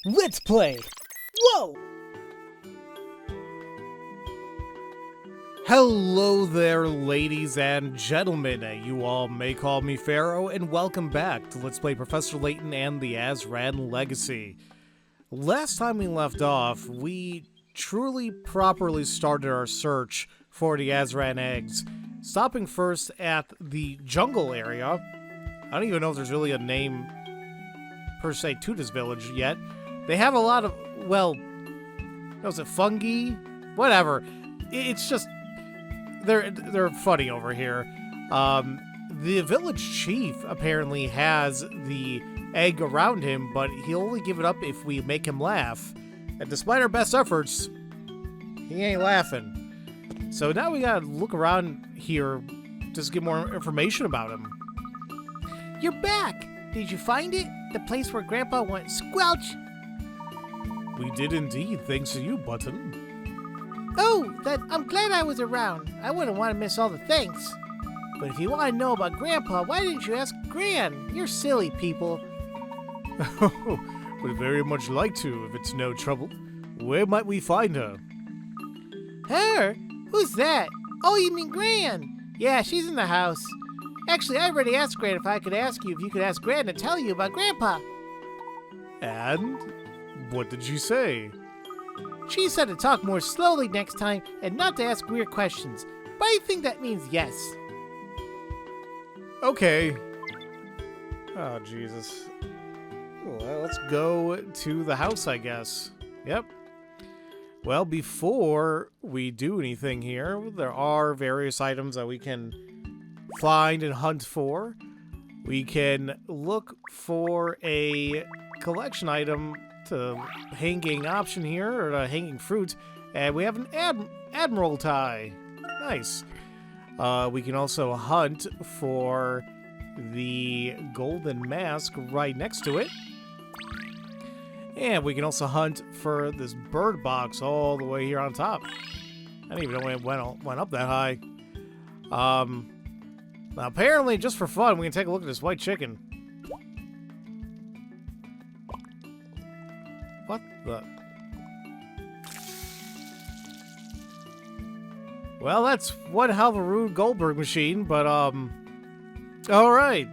Let's play! Whoa! Hello there, ladies and gentlemen. You all may call me Pharaoh, and welcome back to Let's Play Professor Layton and the Azran Legacy. Last time we left off, we truly properly started our search for the Azran eggs, stopping first at the jungle area. I don't even know if there's really a name per se to this village yet. They have a lot of, well, was it fungi? Whatever. It's just, they're funny over here. The village chief apparently has the egg around him, but he'll only give it up if we make him laugh. And despite our best efforts, he ain't laughing. So now we gotta look around here just to get more information about him. You're back! Did you find it? The place where Grandpa went squelch? We did indeed, thanks to you, Button. Oh, I'm glad I was around. I wouldn't want to miss all the thanks. But if you want to know about Grandpa, why didn't you ask Gran? You're silly people. Would very much like to, if it's no trouble. Where might we find her? Her? Who's that? Oh, you mean Gran? Yeah, she's in the house. Actually, I already asked Gran if I could ask you if you could ask Gran to tell you about Grandpa. And? What did she say? She said to talk more slowly next time and not to ask weird questions. But I think that means yes. Okay. Oh, Jesus. Well, let's go to the house, I guess. Yep. Well, before we do anything here, there are various items that we can find and hunt for. We can look for a collection item to hanging option here, or a hanging fruit, and we have an admiral tie. Nice. We can also hunt for the golden mask right next to it. And we can also hunt for this bird box all the way here on top. I didn't even know it went up that high. Now apparently, just for fun, we can take a look at this white chicken. What the? Well, that's one hell of a Rube Goldberg machine, but, alright.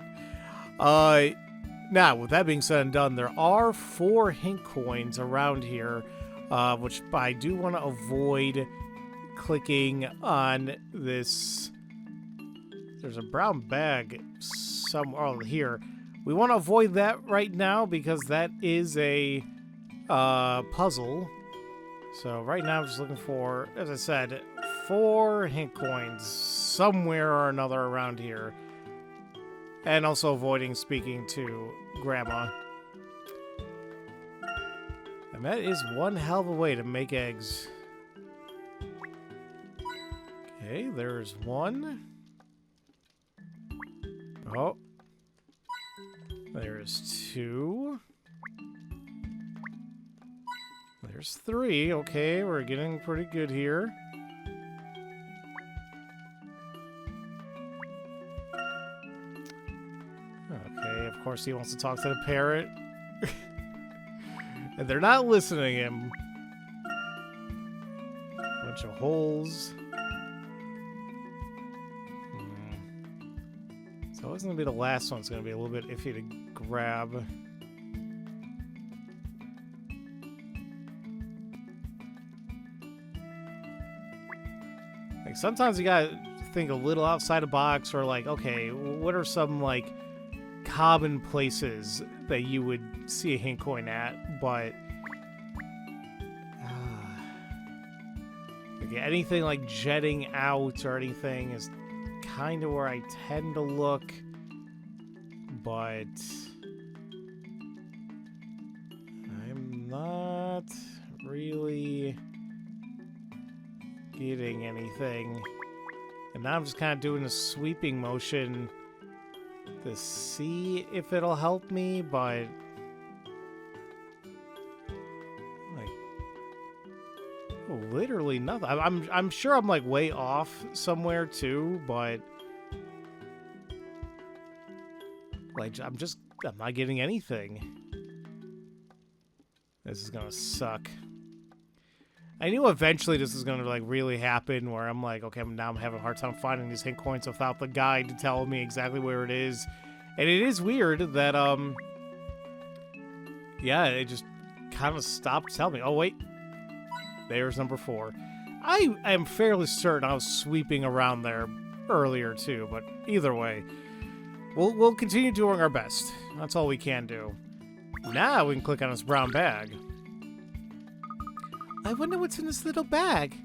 Now, with that being said and done, there are 4 hint coins around here, which I do want to avoid clicking on this. There's a brown bag somewhere here. We want to avoid that right now because that is a puzzle. So right now I'm just looking for, as I said, 4 hint coins somewhere or another around here. And also avoiding speaking to Grandma. And that is one hell of a way to make eggs. Okay, there's one. Oh. There's 2. There's 3. Okay, we're getting pretty good here. Okay, of course he wants to talk to the parrot. And they're not listening to him. Bunch of holes. So it's going to be the last one. It's going to be a little bit iffy to grab. Like, sometimes you gotta think a little outside the box, or like, okay, what are some, like, common places that you would see a hint coin at, but okay, anything like jetting out or anything is kind of where I tend to look, but I'm not really getting anything. And now I'm just kind of doing a sweeping motion to see if it'll help me, but like literally nothing. I'm sure I'm like way off somewhere too, but like I'm not getting anything. This is gonna suck. I knew eventually this is gonna like really happen where I'm like, okay, now I'm having a hard time finding these hint coins without the guide to tell me exactly where it is. And it is weird that, yeah, it just kind of stopped telling me. Oh, wait. There's number 4. I am fairly certain I was sweeping around there earlier, too, but either way, we'll continue doing our best. That's all we can do. Now we can click on this brown bag. I wonder what's in this little bag.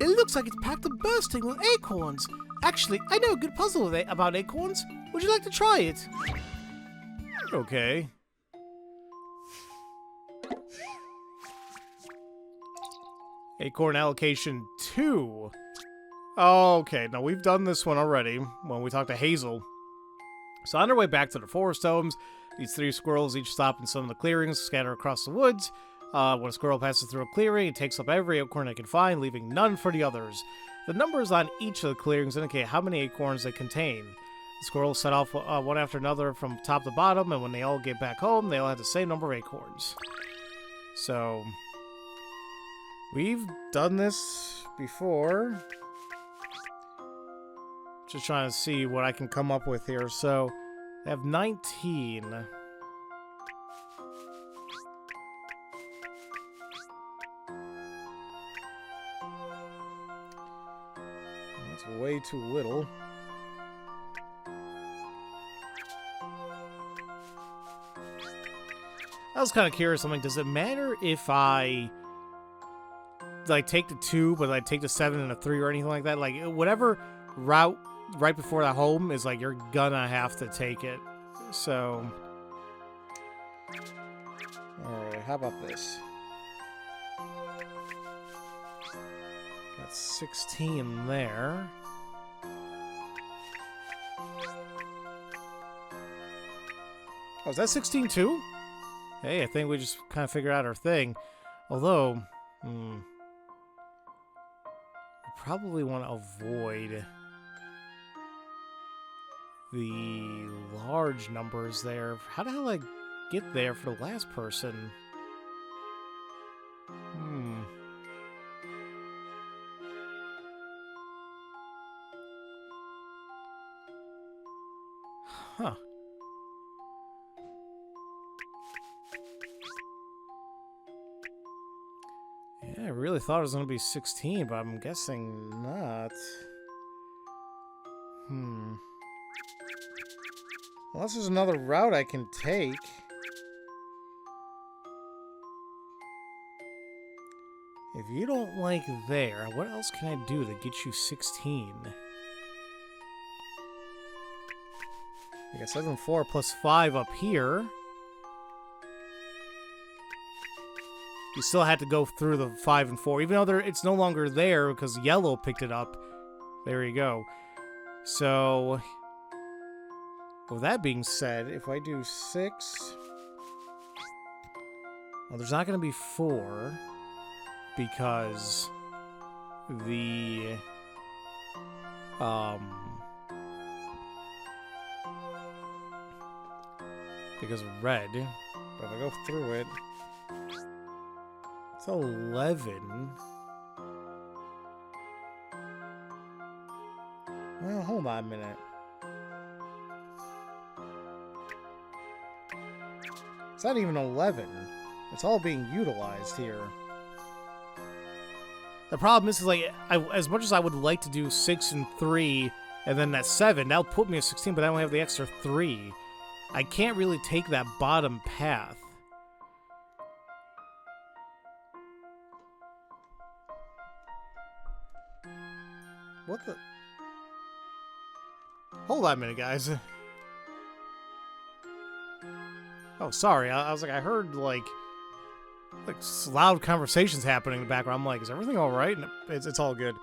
It looks like it's packed to bursting with acorns. Actually, I know a good puzzle about acorns. Would you like to try it? Okay. Acorn allocation 2. Okay, now we've done this one already when we talked to Hazel. So on our way back to the forest homes, these 3 squirrels each stop in some of the clearings scattered across the woods. When a squirrel passes through a clearing, it takes up every acorn it can find, leaving none for the others. The numbers on each of the clearings indicate how many acorns they contain. The squirrels set off one after another from top to bottom, and when they all get back home, they all have the same number of acorns. So, we've done this before. Just trying to see what I can come up with here. So, I have 19. That's way too little. I was kind of curious. I'm like, does it matter if I like take the 2, but like take the 7 and a 3 or anything like that? Like whatever route right before that home is like, you're gonna have to take it. So, all right, how about this? Got 16 there. Oh, is that 16 too? Hey, I think we just kind of figured out our thing. Although, I probably want to avoid the large numbers there. How the hell I get there for the last person? Huh. Yeah, I really thought it was going to be 16, but I'm guessing not. Unless there's another route I can take. If you don't like there, what else can I do to get you 16? I guess 7, 4 plus 5 up here. You still had to go through the 5 and 4, even though it's no longer there because yellow picked it up. There you go. So, with that being said, if I do 6, well, there's not going to be 4 because the because red. But if I go through it, it's 11. Well, hold on a minute. It's not even 11. It's all being utilized here. The problem is like, as much as I would like to do 6 and 3, and then that 7, that'll put me at 16, but I don't have the extra 3. I can't really take that bottom path. What the? Hold on a minute, guys. Oh, sorry. I was like, I heard like loud conversations happening in the background. I'm like, is everything all right? No, it's all good.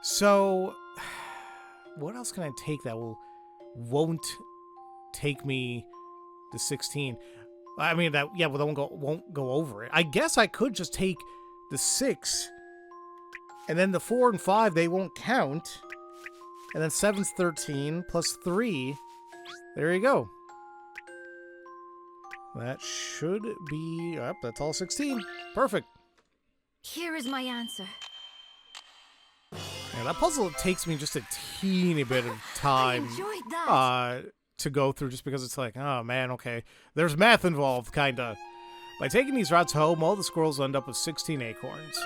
So, what else can I take that won't take me to 16? I mean, that won't go over it. I guess I could just take the 6, and then the 4 and 5 they won't count, and then 7's 13 plus 3. There you go. That should be... Yep, that's all 16. Perfect. Here is my answer. Yeah, that puzzle takes me just a teeny bit of time I enjoyed that. to go through, just because it's like, oh man, okay. There's math involved, kinda. By taking these routes home, all the squirrels end up with 16 acorns.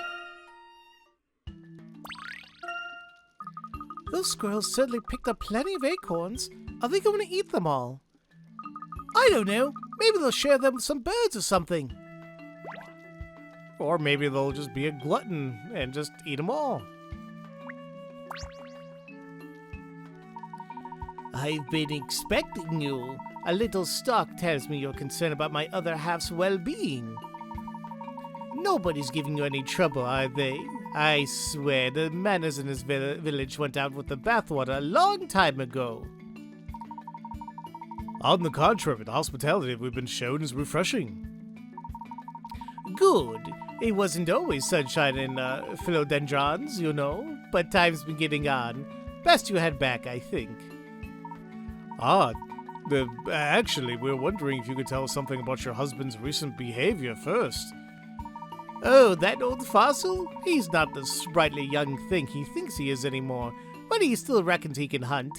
Those squirrels certainly picked up plenty of acorns. Are they going to eat them all? I don't know. Maybe they'll share them with some birds or something. Or maybe they'll just be a glutton and just eat them all. I've been expecting you. A little stock tells me you're concerned about my other half's well-being. Nobody's giving you any trouble, are they? I swear, the manners in this village went out with the bathwater a long time ago. On the contrary, the hospitality we've been shown is refreshing. Good. It wasn't always sunshine and philodendrons, you know, but time's been getting on. Best you head back, I think. Actually, we're wondering if you could tell us something about your husband's recent behavior first. Oh, that old fossil? He's not the sprightly young thing he thinks he is anymore, but he still reckons he can hunt.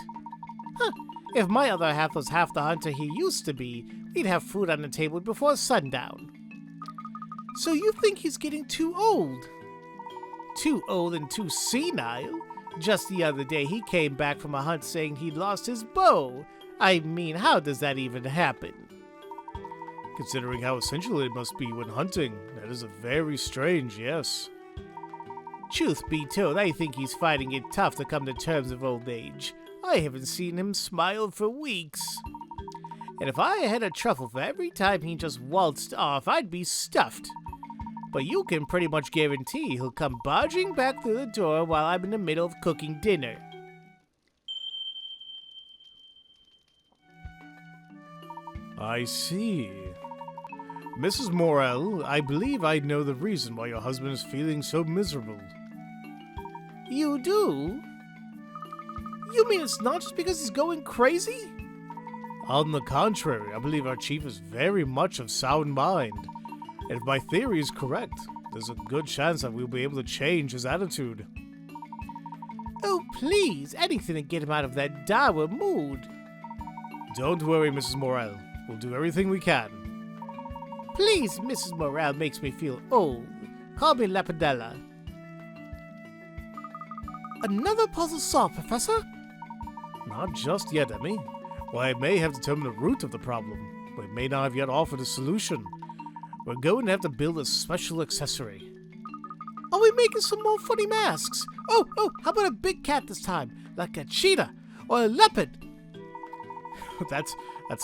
Huh, if my other half was half the hunter he used to be, we'd have food on the table before sundown. So you think he's getting too old? Too old and too senile? Just the other day he came back from a hunt saying he'd lost his bow. I mean, how does that even happen? Considering how essential it must be when hunting, that is a very strange, yes. Truth be told, I think he's finding it tough to come to terms with old age. I haven't seen him smile for weeks. And if I had a truffle for every time he just waltzed off, I'd be stuffed. But you can pretty much guarantee he'll come barging back through the door while I'm in the middle of cooking dinner. I see. Mrs. Morel, I believe I know the reason why your husband is feeling so miserable. You do? You mean it's not just because he's going crazy? On the contrary, I believe our chief is very much of sound mind. And if my theory is correct, there's a good chance that we'll be able to change his attitude. Oh, please, anything to get him out of that dour mood. Don't worry, Mrs. Morel. We'll do everything we can. Please, Mrs. Morel makes me feel old. Call me Lapidella. Another puzzle solved, Professor? Not just yet, Emmy. Well, I may have determined the root of the problem, but it may not have yet offered a solution. We're going to have to build a special accessory. Are we making some more funny masks? Oh, how about a big cat this time? Like a cheetah or a leopard? That's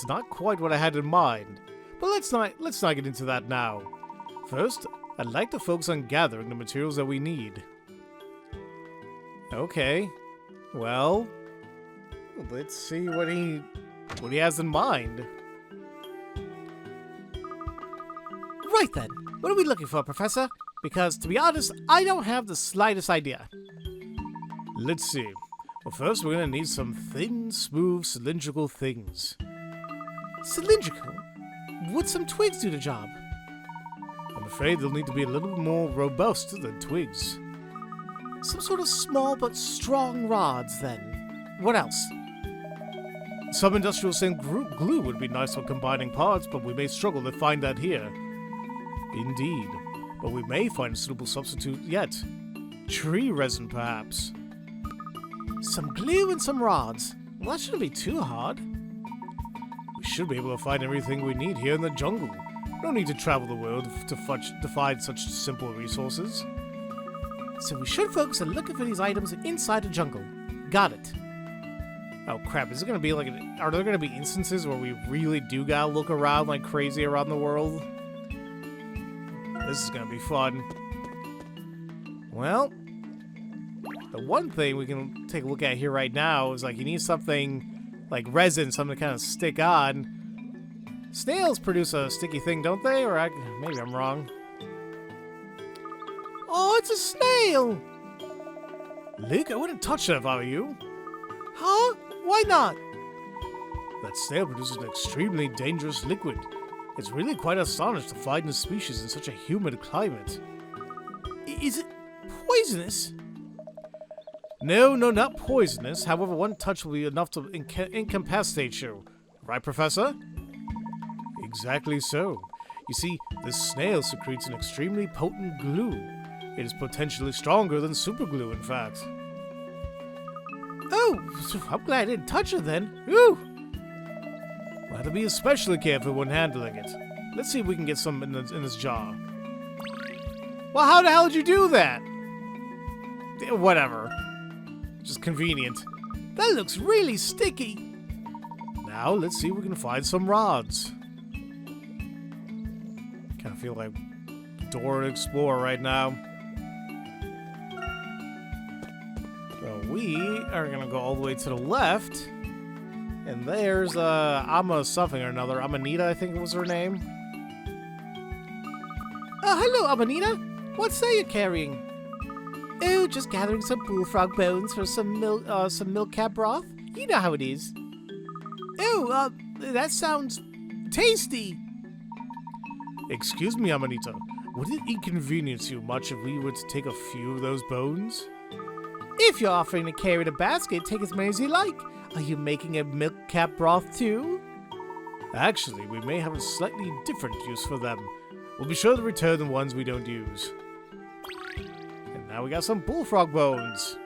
not quite what I had in mind. But let's not get into that now. First, I'd like to focus on gathering the materials that we need. Okay. Well, let's see what he has in mind. Right then. What are we looking for, Professor? Because, to be honest, I don't have the slightest idea. Let's see. Well, first we're going to need some thin, smooth, cylindrical things. Cylindrical? Would some twigs do the job? I'm afraid they'll need to be a little more robust than twigs. Some sort of small but strong rods, then. What else? Some industrial strength glue would be nice for combining parts, but we may struggle to find that here. Indeed, but we may find a suitable substitute yet. Tree resin, perhaps. Some glue and some rods. Well, that shouldn't be too hard. We should be able to find everything we need here in the jungle. No need to travel the world to find such simple resources. So we should focus on looking for these items inside the jungle. Got it. Oh crap, is it gonna be like are there gonna be instances where we really do gotta look around like crazy around the world? This is gonna be fun. Well, the one thing we can take a look at here right now is like you need something like resin, something to kind of stick on. Snails produce a sticky thing, don't they? Or maybe I'm wrong. Oh, it's a snail! Luke, I wouldn't touch that if I were you. Huh? Why not? That snail produces an extremely dangerous liquid. It's really quite astonished to find this species in such a humid climate. Is it poisonous? No, not poisonous. However, one touch will be enough to incapacitate you. Right, Professor? Exactly so. You see, this snail secretes an extremely potent glue. It is potentially stronger than superglue, in fact. Oh, I'm glad I didn't touch it then. Ooh! We'll have to be especially careful when handling it. Let's see if we can get some in this jar. Well, how the hell did you do that? Whatever. Just convenient. That looks really sticky. Now, let's see if we can find some rods. Kind of feel like Dora the Explorer right now. So we are going to go all the way to the left. And there's Amma something or another. Amanita, I think was her name. Hello, Amanita. What's that you're carrying? Oh, just gathering some bullfrog bones for some milk cat broth. You know how it is. Oh, that sounds tasty. Excuse me, Amanita. Would it inconvenience you much if we were to take a few of those bones? If you're offering to carry the basket, take as many as you like. Are you making a milk cat broth too? Actually, we may have a slightly different use for them. We'll be sure to return the ones we don't use. And now we got some bullfrog bones.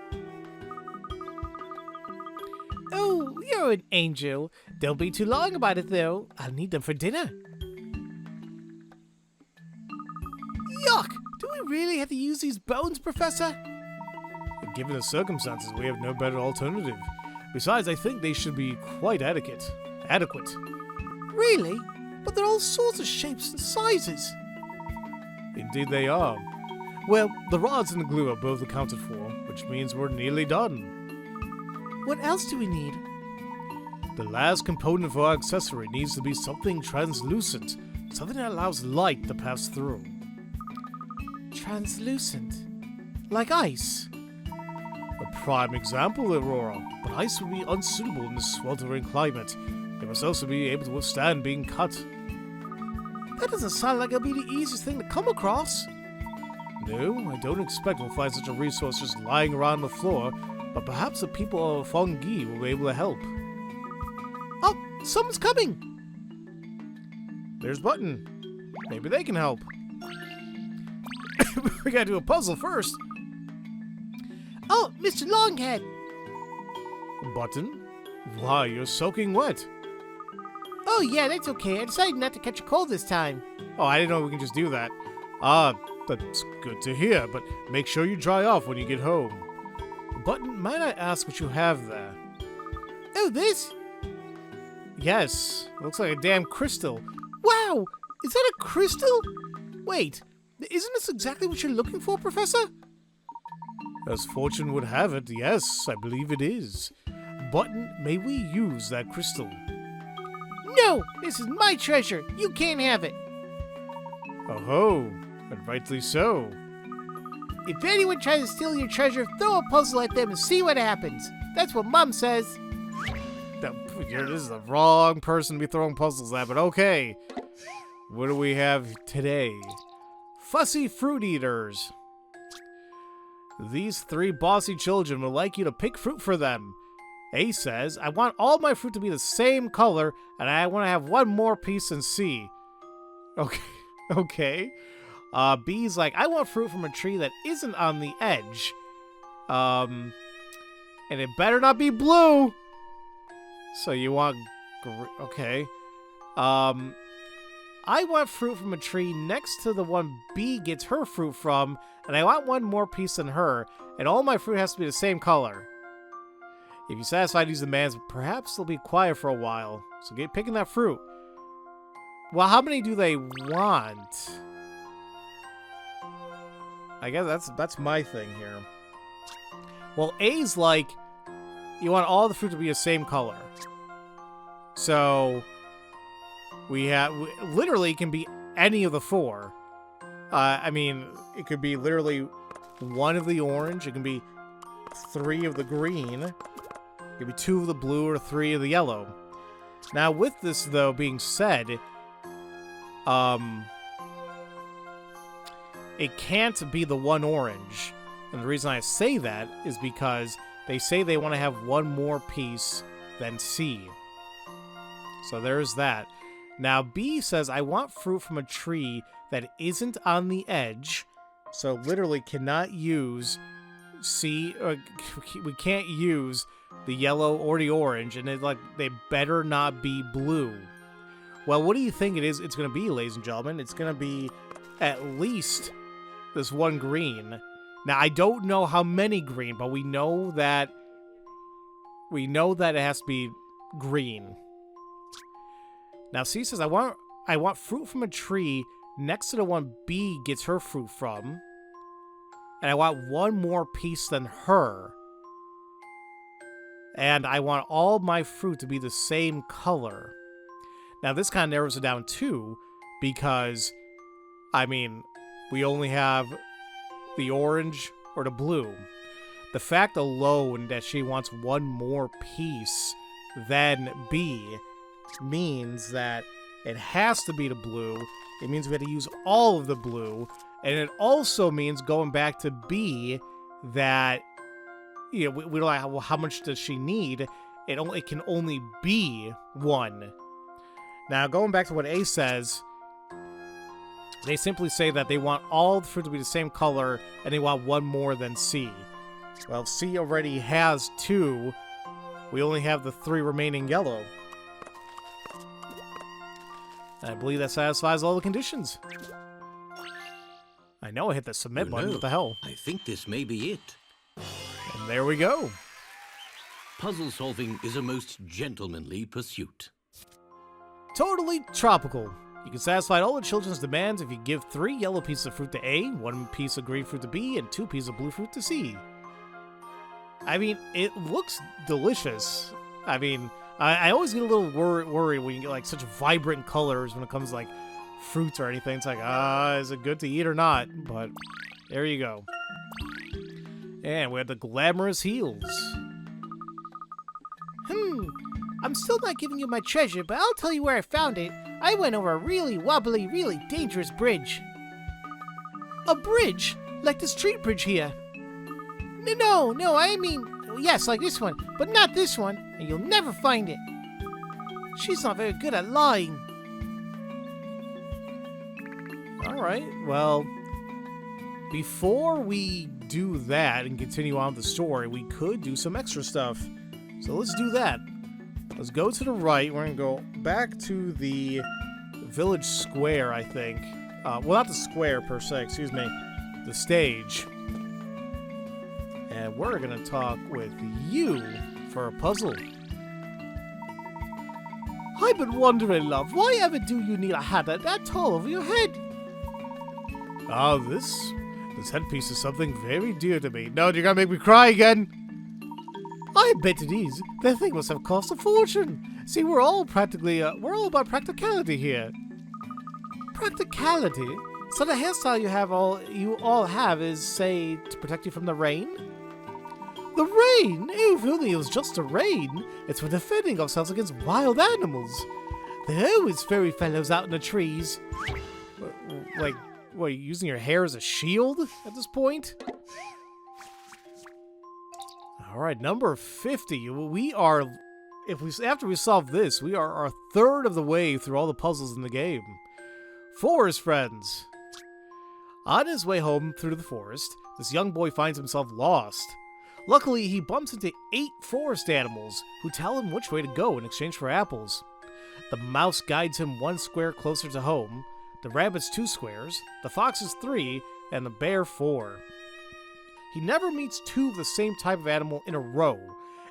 Oh, you're an angel. Don't be too long about it, though. I'll need them for dinner. Yuck! Do we really have to use these bones, Professor? Given the circumstances, we have no better alternative. Besides, I think they should be quite adequate. Really? But they're all sorts of shapes and sizes. Indeed they are. Well, the rods and the glue are both accounted for, which means we're nearly done. What else do we need? The last component for our accessory needs to be something translucent, something that allows light to pass through. Translucent? Like ice? A prime example, Aurora, but ice would be unsuitable in this sweltering climate. It must also be able to withstand being cut. That doesn't sound like it'll be the easiest thing to come across. No, I don't expect we'll find such a resource just lying around the floor, but perhaps the people of Fungi will be able to help. Oh, someone's coming! There's Button. Maybe they can help. We gotta do a puzzle first. Oh, Mr. Longhead! Button? Why, you're soaking wet. Oh yeah, that's okay. I decided not to catch a cold this time. Oh, I didn't know we can just do that. That's good to hear, but make sure you dry off when you get home. Button, might I ask what you have there? Oh, this? Yes, looks like a damn crystal. Wow, is that a crystal? Wait, isn't this exactly what you're looking for, Professor? As fortune would have it, yes, I believe it is. Button, may we use that crystal? No, this is my treasure. You can't have it. Oh-ho, and rightly so. If anyone tries to steal your treasure, throw a puzzle at them and see what happens. That's what Mom says. This is the wrong person to be throwing puzzles at, but okay. What do we have today? Fussy fruit eaters. These three bossy children would like you to pick fruit for them. A says, I want all my fruit to be the same color, and I want to have one more piece than C. Okay. B's like, I want fruit from a tree that isn't on the edge. And it better not be blue. So you want... Okay. I want fruit from a tree next to the one B gets her fruit from, and I want one more piece than her, and all my fruit has to be the same color. If you satisfy these demands, perhaps they'll be quiet for a while. So get picking that fruit. Well, how many do they want? I guess that's my thing here. Well, A's like, you want all the fruit to be the same color. So literally it can be any of the four. I mean, it could be literally one of the orange. It can be 3 of the green. It could be 2 of the blue or 3 of the yellow. Now, with this, though, being said, it can't be the one orange. And the reason I say that is because they say they want to have one more piece than C. So there's that. Now B says, I want fruit from a tree that isn't on the edge. So literally cannot use C, we can't use the yellow or the orange, and they better not be blue. Well, what do you think it's going to be, ladies and gentlemen? It's going to be at least this one green. Now, I don't know how many green, but we know that it has to be green. Now, C says, I want fruit from a tree next to the one B gets her fruit from, and I want one more piece than her. And I want all my fruit to be the same color. Now, this kind of narrows it down too, because, I mean, we only have the orange or the blue. The fact alone that she wants one more piece than B means that it has to be the blue. It means we had to use all of the blue. And it also means, going back to B, that, you know, we don't know, well, how much does she need? It can only be one. Now, going back to what A says, they simply say that they want all the fruit to be the same color, and they want one more than C. Well, C already has 2. We only have the 3 remaining yellow. And I believe that satisfies all the conditions. I know I hit the submit button. What the hell? I think this may be it. And there we go. Puzzle solving is a most gentlemanly pursuit. Totally tropical. You can satisfy all the children's demands if you give 3 yellow pieces of fruit to A, 1 piece of green fruit to B, and 2 pieces of blue fruit to C. I mean, it looks delicious. I mean, I always get a little worried when you get like such vibrant colors when it comes to like fruits or anything. It's like, is it good to eat or not? But there you go. And we have the glamorous heels. I'm still not giving you my treasure, but I'll tell you where I found it. I went over a really wobbly, really dangerous bridge. A bridge? Like the street bridge here? No, I mean, yes, like this one, but not this one, and you'll never find it. She's not very good at lying. Alright, well, before we do that and continue on with the story, we could do some extra stuff. So let's do that. Let's go to the right. We're going to go back to the village square, I think. Well, not the square per se, excuse me. The stage. And we're going to talk with you for a puzzle. I've been wondering, love, why ever do you need a hat that tall over your head? This headpiece is something very dear to me. No, you're going to make me cry again. I bet it is. That thing must have cost a fortune. See, we're all about practicality here. Practicality? So the hairstyle you all have is, say, to protect you from the rain? The rain? If only it was just the rain. It's for defending ourselves against wild animals. There are always fairy fellows out in the trees. Like, what, using your hair as a shield at this point? Alright, number 50. We are, after we solve this, we are a third of the way through all the puzzles in the game. Forest friends. On his way home through the forest, this young boy finds himself lost. Luckily, he bumps into 8 forest animals who tell him which way to go in exchange for apples. The mouse guides him 1 square closer to home, the rabbit's 2 squares, the fox's 3, and the bear 4. He never meets 2 of the same type of animal in a row,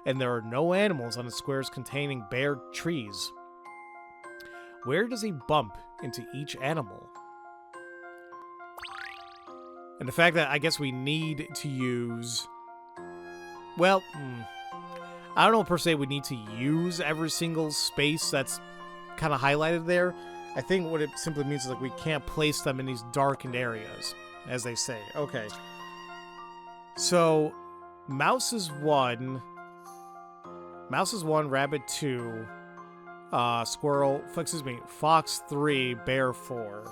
and there are no animals on the squares containing bare trees. Where does he bump into each animal? And the fact that I guess we need to use... Well, I don't know per se we need to use every single space that's kind of highlighted there. I think what it simply means is like we can't place them in these darkened areas, as they say. Okay. So, mouse is 1, rabbit 2, Squirrel, excuse me, fox 3, bear 4.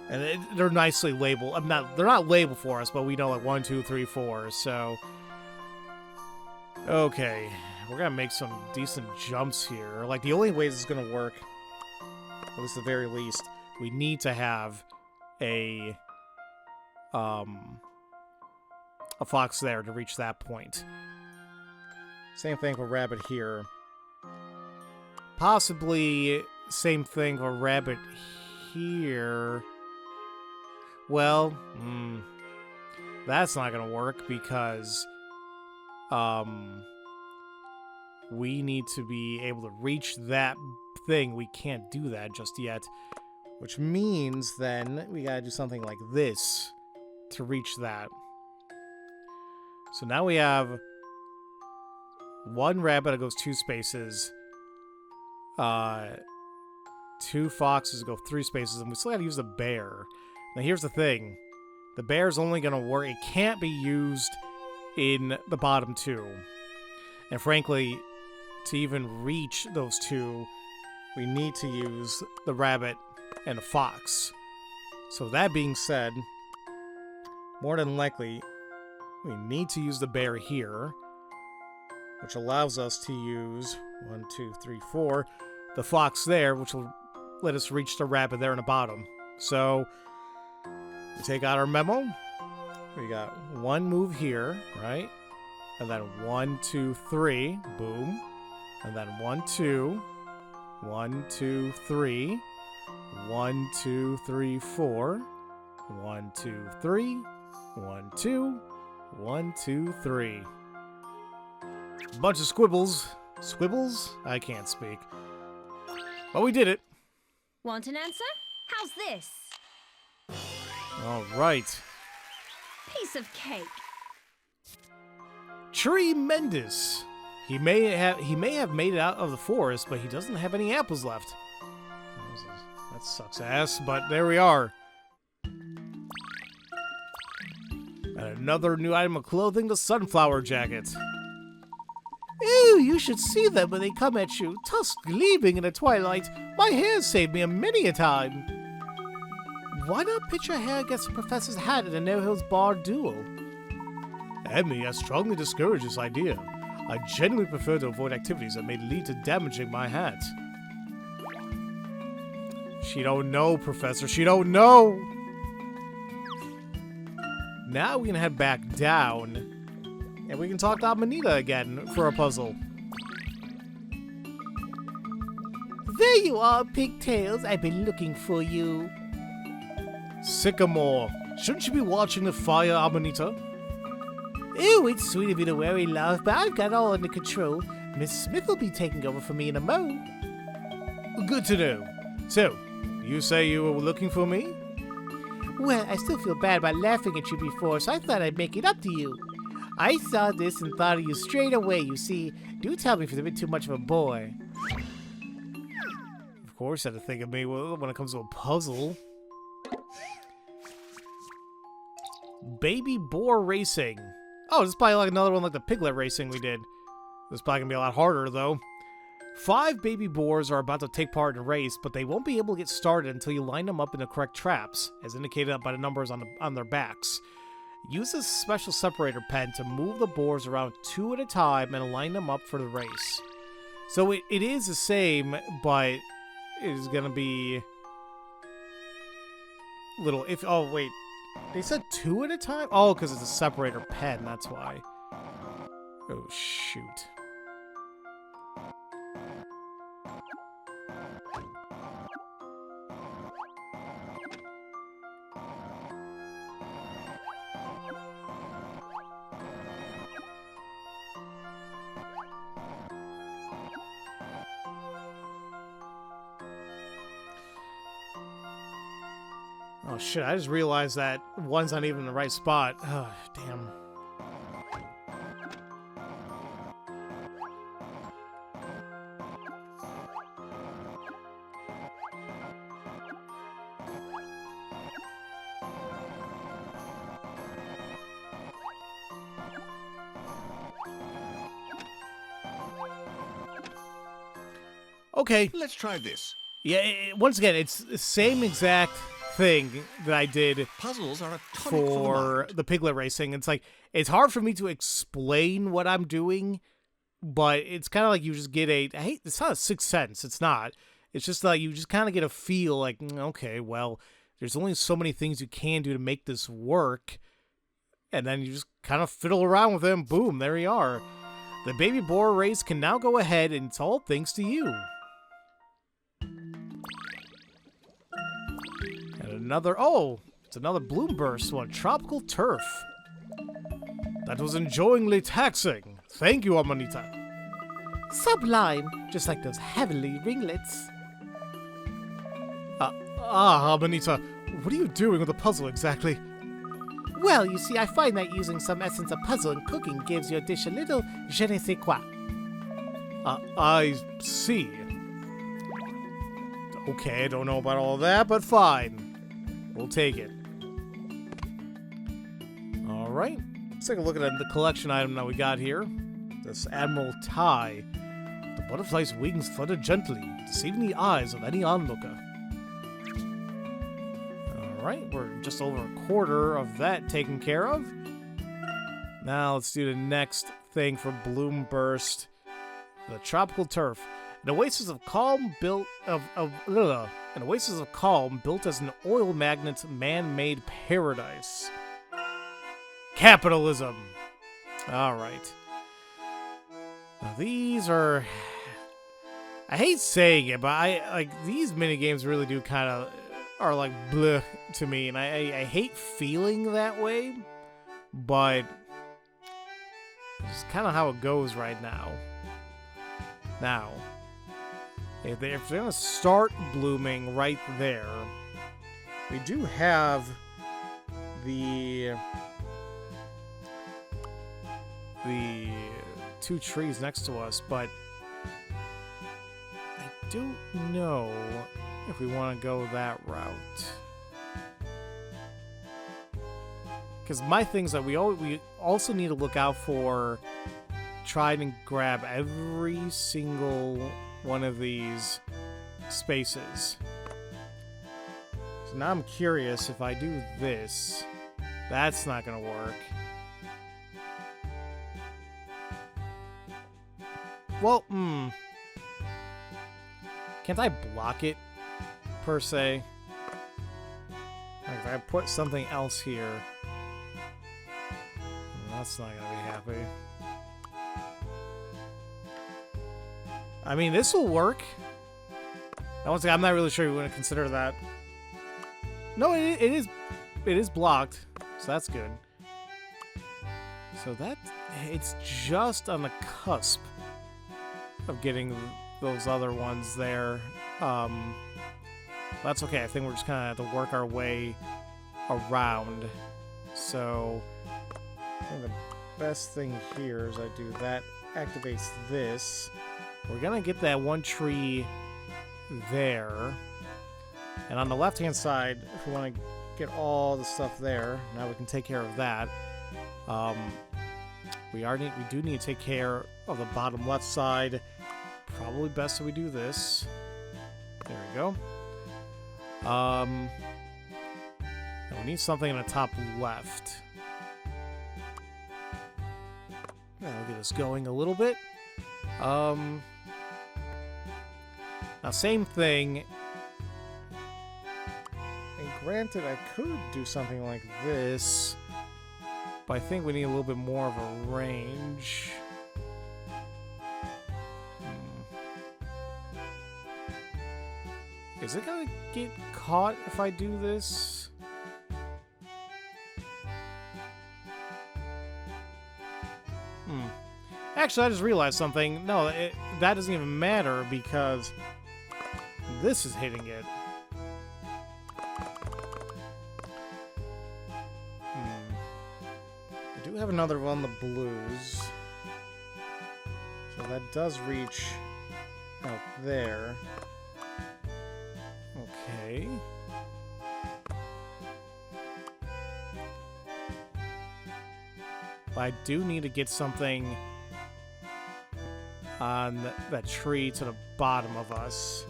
And they're nicely labeled. They're not labeled for us, but we know like 1, 2, 3, 4. So, okay, we're gonna make some decent jumps here. Like the only way this is gonna work, at least at the very least, we need to have a fox there to reach that point. Same thing for rabbit here. Possibly same thing for rabbit here. Well, that's not gonna work because we need to be able to reach that thing. We can't do that just yet, which means then we gotta do something like this to reach that. So now we have one rabbit that goes 2 spaces, 2 foxes go 3 spaces, and we still gotta use the bear. Now here's the thing. The bear's only going to work. It can't be used in the bottom 2. And frankly, to even reach those 2, we need to use the rabbit and the fox. So that being said, more than likely, we need to use the bear here, which allows us to use 1, 2, 3, 4, the fox there, which will let us reach the rabbit there in the bottom. So we take out our memo. We got 1 move here, right? And then 1, 2, 3, boom. And then 1, 2, 1, 2, 3, 1, 2, 3, 4, 1, 2, 3, 1, 2, 1, 2, 3. Bunch of squibbles. Squibbles? I can't speak. But we did it. Want an answer? How's this? All right. Piece of cake. Tremendous. He may have made it out of the forest, but he doesn't have any apples left. That sucks ass, but there we are. And another new item of clothing, the sunflower jacket. Ew, you should see them when they come at you, tusks gleaming in the twilight. My hair saved me many a time. Why not pitch your hair against the professor's hat in a no-hills bar duel? Emmy, I strongly discourage this idea. I genuinely prefer to avoid activities that may lead to damaging my hat. She don't know, Professor. She don't know! Now we can head back down, and we can talk to Amanita again for a puzzle. There you are, Pigtails. I've been looking for you. Sycamore, shouldn't you be watching the fire, Amanita? Ew, it's sweet of you to worry, love, but I've got it all under control. Miss Smith will be taking over for me in a mo. Good to know. So, you say you were looking for me? Well, I still feel bad about laughing at you before, so I thought I'd make it up to you. I saw this and thought of you straight away, you see. Do tell me if it's a bit too much of a bore. Of course, I had to think of me when it comes to a puzzle. Baby boar racing. Oh, this is probably like another one like the piglet racing we did. This is probably gonna be a lot harder though. 5 baby boars are about to take part in a race, but they won't be able to get started until you line them up in the correct traps, as indicated by the numbers on their backs. Use a special separator pen to move the boars around 2 at a time and line them up for the race. So it is the same, but it is gonna be little if oh wait. They said 2 at a time? Oh, because it's a separator pen, that's why. Oh, shoot. Oh shit, I just realized that one's not even in the right spot. Oh, damn. Okay. Let's try this. Yeah, once again, it's the same exact thing that I did Puzzles are a tonic for for the the Piglet Racing. It's like, it's hard for me to explain what I'm doing, but it's kind of like you just get it's not a sixth sense. It's not. It's just like you just kind of get a feel like, okay, well, there's only so many things you can do to make this work. And then you just kind of fiddle around with them. Boom, there you are. The baby boar race can now go ahead, and it's all thanks to you. And another, it's another bloom burst one. Tropical turf. That was enjoyingly taxing. Thank you, Amanita. Sublime, just like those heavenly ringlets. Amanita, what are you doing with the puzzle exactly? Well, you see, I find that using some essence of puzzle and cooking gives your dish a little je ne sais quoi. I see. Okay, I don't know about all that, but fine. We'll take it. Alright, let's take a look at the collection item that we got here. This Admiral tie. The butterfly's wings flutter gently, deceiving the eyes of any onlooker. Alright, we're just over a quarter of that taken care of. Now let's do the next thing for Bloom Burst. The Tropical Turf. An oasis of calm built an oasis of calm built as an oil magnet's man-made paradise. Capitalism. Alright. Now these are, I hate saying it, but these minigames really do kind of are like bleh to me, and I hate feeling that way, but it's kind of how it goes right now. Now, if they're gonna start blooming right there, we do have the two trees next to us, but I don't know if we want to go that route. Because my thing's that we also need to look out for trying to grab every single one of these spaces. So now I'm curious, if I do this, that's not going to work. Well, can't I block it, per se? Like, if I put something else here, that's not gonna be happy. I mean, this will work. Now, once again, I'm not really sure you want to consider that. No, it is blocked, so that's good. So it's just on the cusp of getting those other ones there. That's okay. I think we're just kind of have to work our way around. So I think the best thing here is I do that, activates this. We're gonna get that one tree there, and on the left hand side, if we want to get all the stuff there, now we can take care of that. We do need to take care of the bottom left side. Probably best that we do this. There we go. We need something in the top left. That'll get us going a little bit. Now, same thing. And granted, I could do something like this, but I think we need a little bit more of a range. Is it gonna get caught if I do this? Actually, I just realized something. No, that doesn't even matter because this is hitting it. I do have another one, the blues. So that does reach out there. Okay. But I do need to get something on that tree to the bottom of us.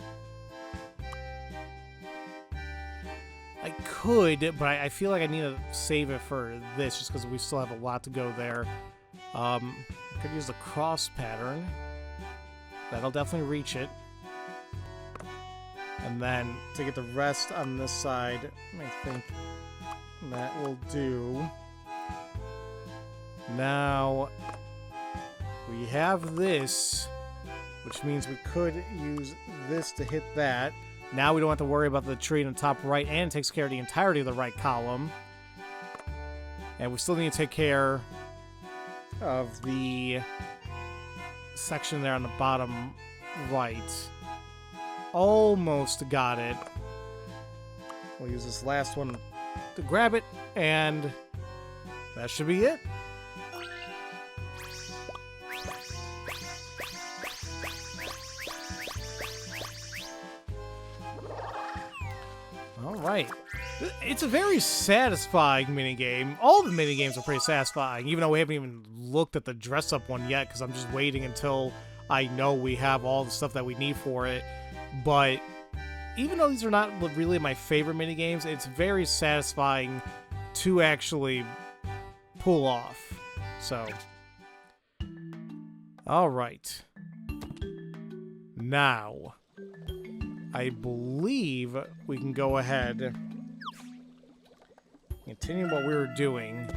I could, but I feel like I need to save it for this just because we still have a lot to go there. I could use the cross pattern. That'll definitely reach it. And then to get the rest on this side, I think that will do. Now, we have this, which means we could use this to hit that. Now we don't have to worry about the tree in the top right, and it takes care of the entirety of the right column. And we still need to take care of the section there on the bottom right. Almost got it. We'll use this last one to grab it, and that should be it. Alright. It's a very satisfying minigame. All the minigames are pretty satisfying, even though we haven't even looked at the dress-up one yet, because I'm just waiting until I know we have all the stuff that we need for it. But even though these are not really my favorite minigames, it's very satisfying to actually pull off. So, alright. Now, I believe we can go ahead and continue what we were doing.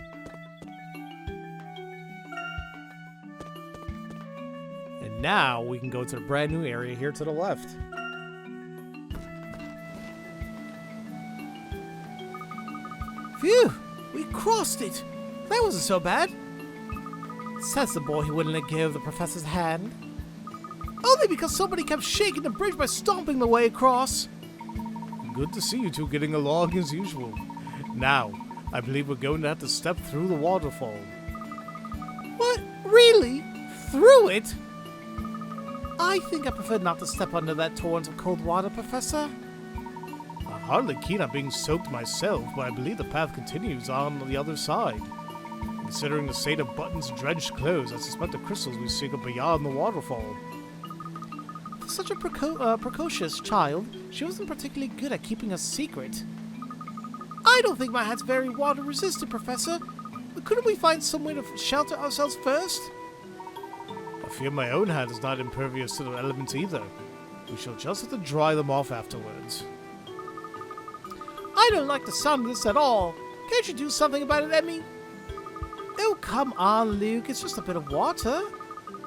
And now we can go to the brand new area here to the left. Phew! We crossed it! That wasn't so bad. Says the boy who wouldn't let go of the professor's hand. Only because somebody kept shaking the bridge by stomping the way across. Good to see you two getting along as usual. Now, I believe we're going to have to step through the waterfall. What? Really? Through it? I think I prefer not to step under that torrent of cold water, Professor. I'm hardly keen on being soaked myself, but I believe the path continues on the other side. Considering the state of Button's drenched clothes, I suspect the crystals we seek are beyond the waterfall. For such a precocious child, she wasn't particularly good at keeping a secret. I don't think my hat's very water-resistant, Professor. Couldn't we find some way to shelter ourselves first? I fear my own hat is not impervious to the elements either. We shall just have to dry them off afterwards. I don't like the sound of this at all. Can't you do something about it, Emmy? Oh, come on, Luke. It's just a bit of water.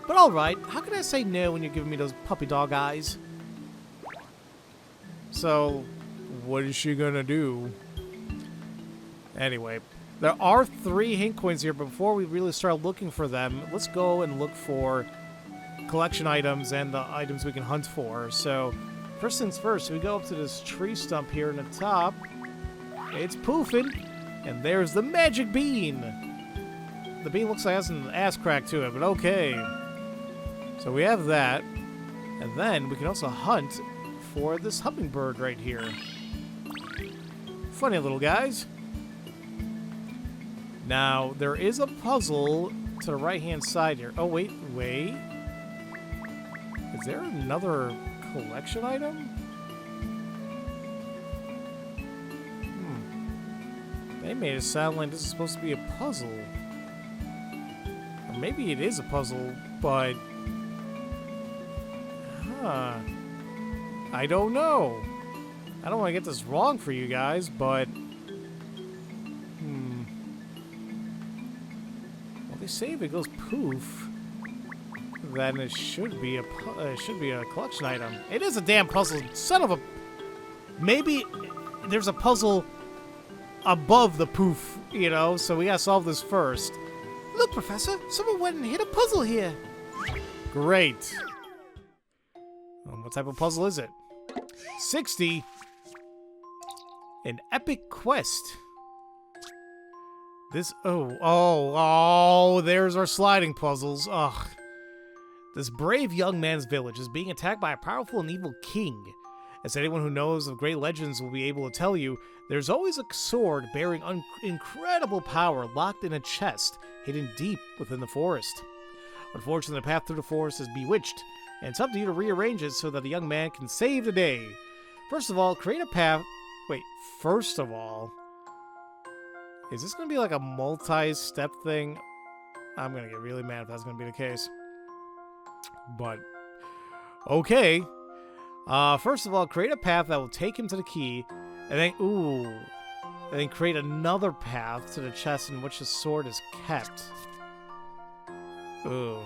But alright, how can I say no when you're giving me those puppy dog eyes? So, what is she gonna do? Anyway, there are 3 hint coins here, but before we really start looking for them, let's go and look for collection items and the items we can hunt for. So, first things first, we go up to this tree stump here in the top. It's poofing, and there's the magic bean. The bean looks like it has an ass crack to it, but okay. So we have that, and then we can also hunt for this hummingbird right here. Funny little guys. Now, there is a puzzle to the right-hand side here. Oh, wait. Is there another collection item? They made it sound like this is supposed to be a puzzle. Or maybe it is a puzzle, but... I don't know. I don't want to get this wrong for you guys, but... Well, they say if it goes poof, then it should be a collection item. It is a damn puzzle, son of a... Maybe there's a puzzle above the poof, you know, so we gotta solve this first. Look, Professor, someone went and hit a puzzle here. Great. What type of puzzle is it? 60. An epic quest. This, there's our sliding puzzles. Ugh. This brave young man's village is being attacked by a powerful and evil king. As anyone who knows of great legends will be able to tell you, there's always a sword bearing incredible power locked in a chest, hidden deep within the forest. Unfortunately, the path through the forest is bewitched, and it's up to you to rearrange it so that the young man can save the day. First of all, create a path... Wait, first of all... Is this going to be like a multi-step thing? I'm going to get really mad if that's going to be the case. But, okay. First of all, create a path that will take him to the key, and then, and then create another path to the chest in which the sword is kept. Ooh.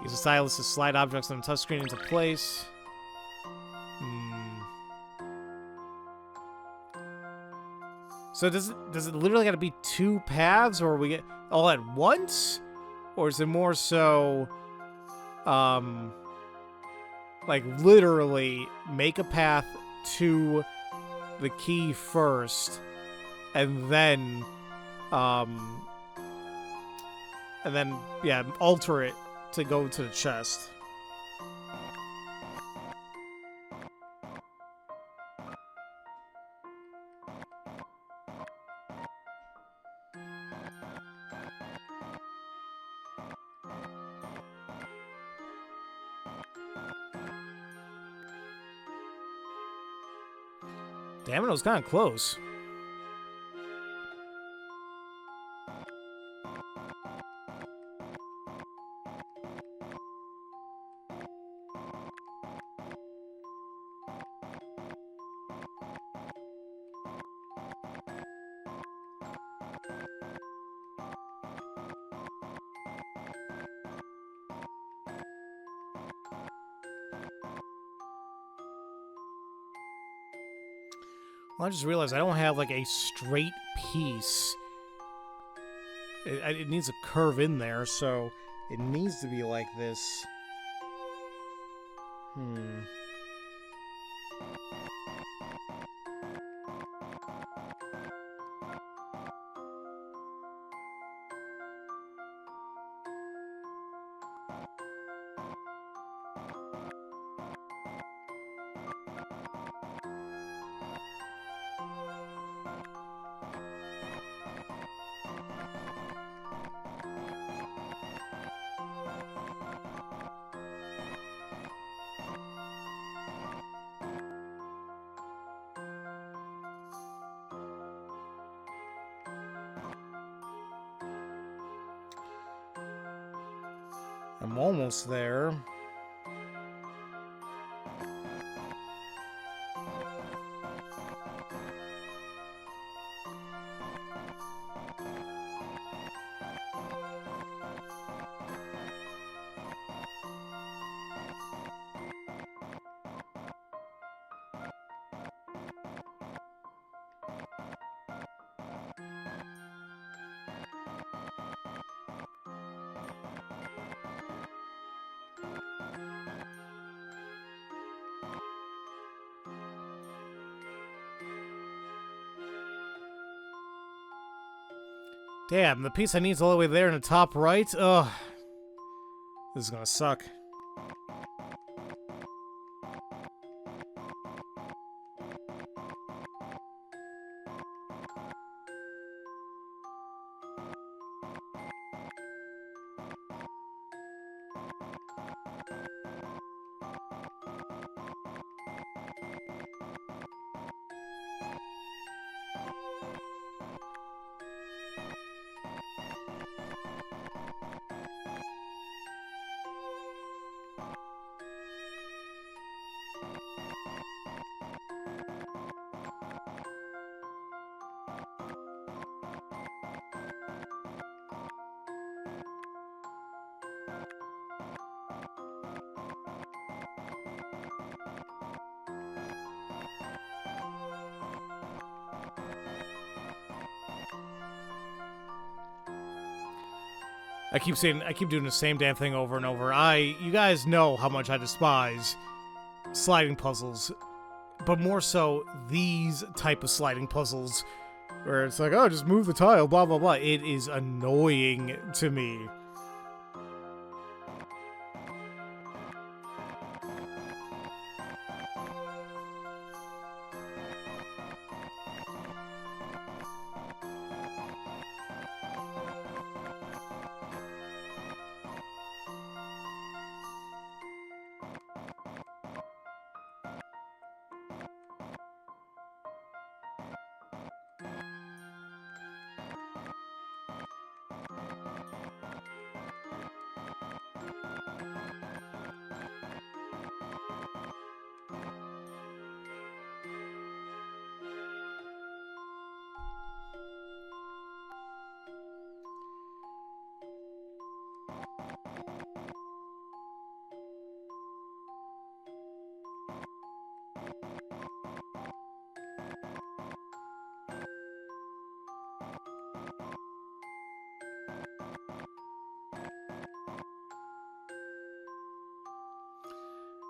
Use a stylus to slide objects on the touchscreen into place. So does it literally got to be two paths, or we get all at once, or is it more so, like literally make a path to the key first, and then yeah, alter it to go to the chest. Damn it, was kind of close. Well, I just realized I don't have like a straight piece. It needs a curve in there, so it needs to be like this. I'm almost there. Damn, the piece I need is all the way there in the top right. Ugh. This is gonna suck. I keep doing the same damn thing over and over. You guys know how much I despise sliding puzzles, but more so these type of sliding puzzles, where it's like, oh, just move the tile, blah, blah, blah. It is annoying to me.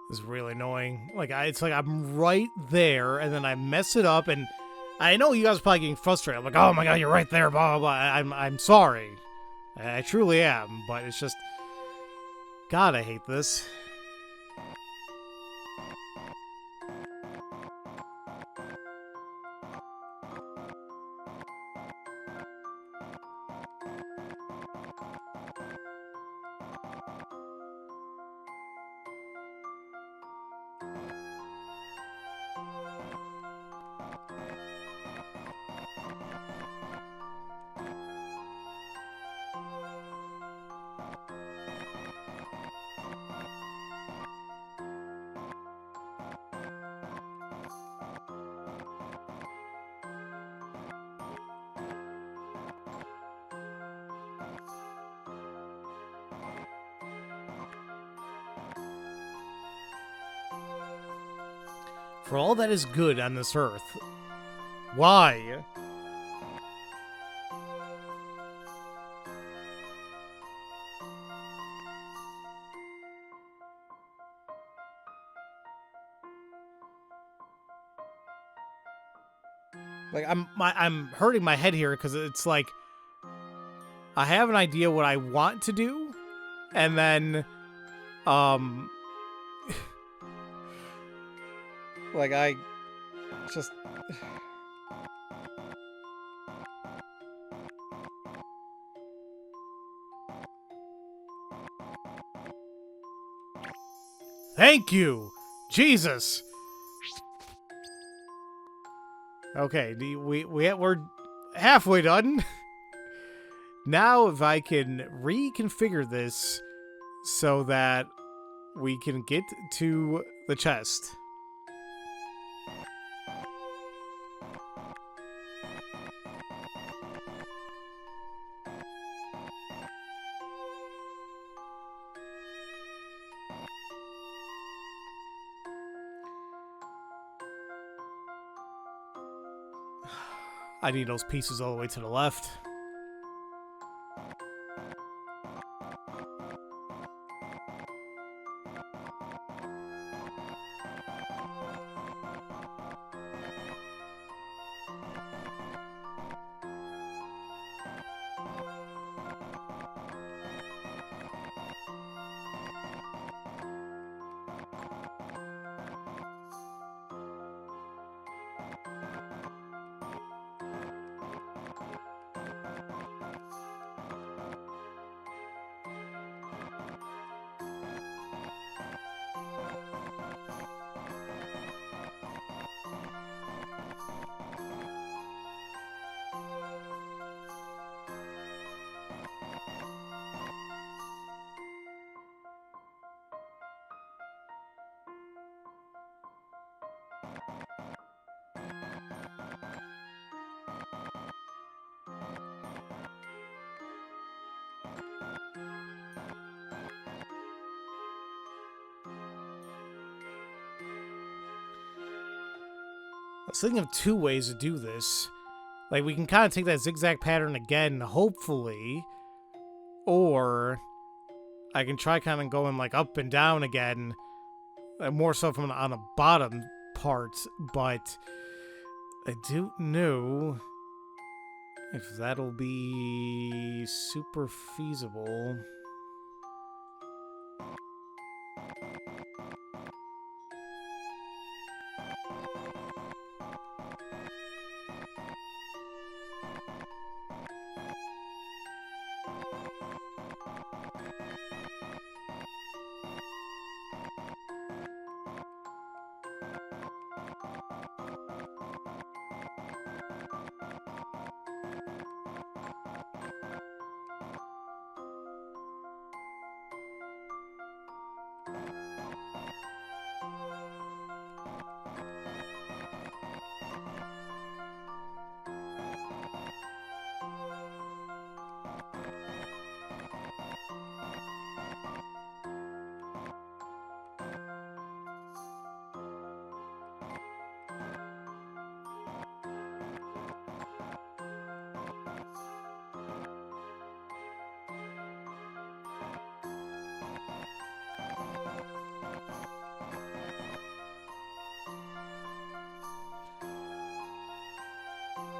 This is really annoying. Like, it's like I'm right there, and then I mess it up, and I know you guys are probably getting frustrated. I'm like, oh my god, you're right there, blah, blah, blah. I'm sorry. I truly am, but it's just... God, I hate this. For all that is good on this earth, why? Like, I'm hurting my head here because it's like I have an idea what I want to do, and then like I just Thank you, Jesus. Okay, we're halfway done. Now, if I can reconfigure this so that we can get to the chest. I need those pieces all the way to the left. I was thinking of two ways to do this. Like, we can kind of take that zigzag pattern again, hopefully. Or I can try kind of going, like, up and down again. More so from on the bottom part. But I don't know if that'll be super feasible.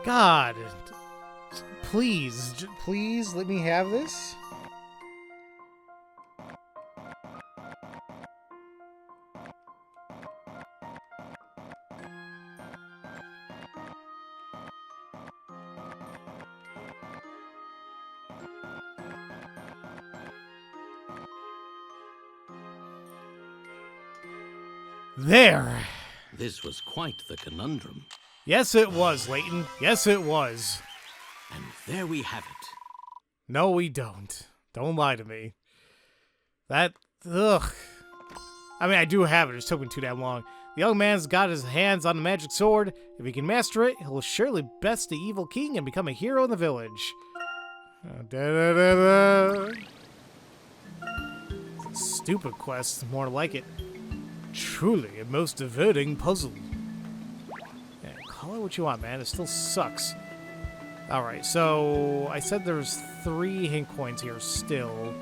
God. Please, please let me have this. There. This was quite the conundrum. Yes, it was, Layton. Yes, it was. And there we have it. No, we don't. Don't lie to me. That... Ugh. I mean, I do have it. It just took me too damn long. The young man's got his hands on the magic sword. If he can master it, he'll surely best the evil king and become a hero in the village. Da-da-da-da. It's a stupid quest. More like it. Truly a most diverting puzzle. Yeah, call it what you want, man. It still sucks. Alright, so I said there's 3 hint coins here still.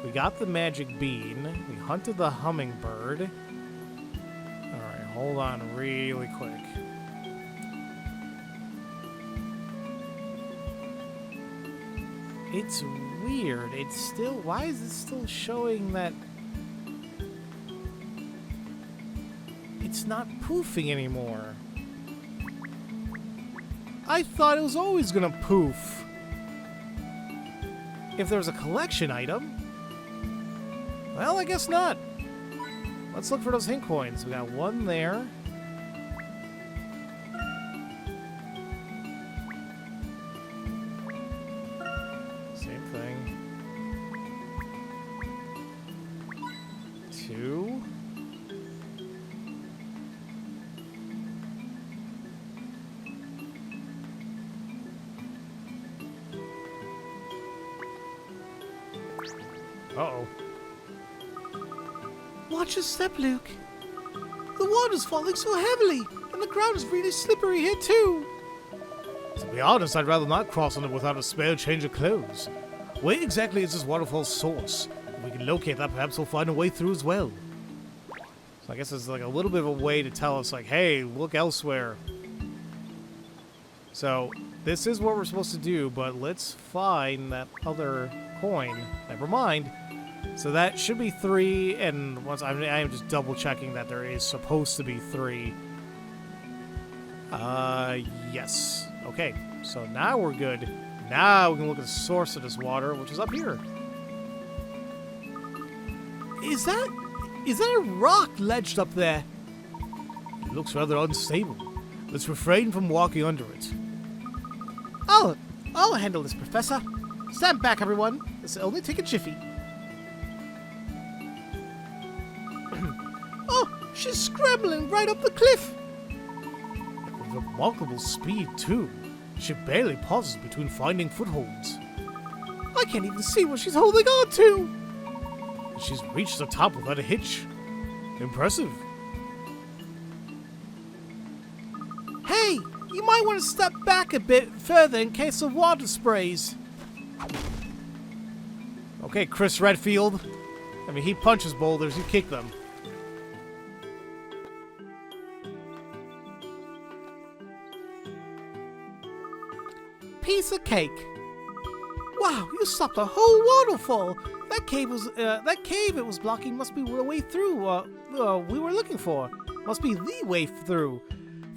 We got the magic bean. We hunted the hummingbird. Alright, hold on really quick. It's weird. It's still... Why is it still showing that... It's not poofing anymore. I thought it was always gonna poof. If there was a collection item. Well, I guess not. Let's look for those hint coins. We got 1 there. Same thing. 2. Uh-oh. Watch your step, Luke. The water's falling so heavily, and the ground is really slippery here, too. To be honest, I'd rather not cross on it without a spare change of clothes. Where exactly is this waterfall's source? If we can locate that, perhaps we'll find a way through as well. So I guess it's like a little bit of a way to tell us, like, hey, look elsewhere. So, this is what we're supposed to do, but let's find that other coin. Never mind. So that should be 3, and once I am just double checking that there is supposed to be 3. Yes. Okay, so now we're good. Now we can look at the source of this water, which is up here. Is that a rock ledged up there? It looks rather unstable. Let's refrain from walking under it. I'll handle this, Professor. Stand back, everyone. This will only take a jiffy. Oh, she's scrambling right up the cliff. With remarkable speed, too. She barely pauses between finding footholds. I can't even see what she's holding on to. She's reached the top without a hitch. Impressive. Hey, you might want to step back a bit further in case the water sprays. Okay, Chris Redfield. I mean, he punches boulders, you kick them. Piece of cake. Wow, you stopped a whole waterfall. That cave it was blocking must be the way through. We were looking for. Must be the way through.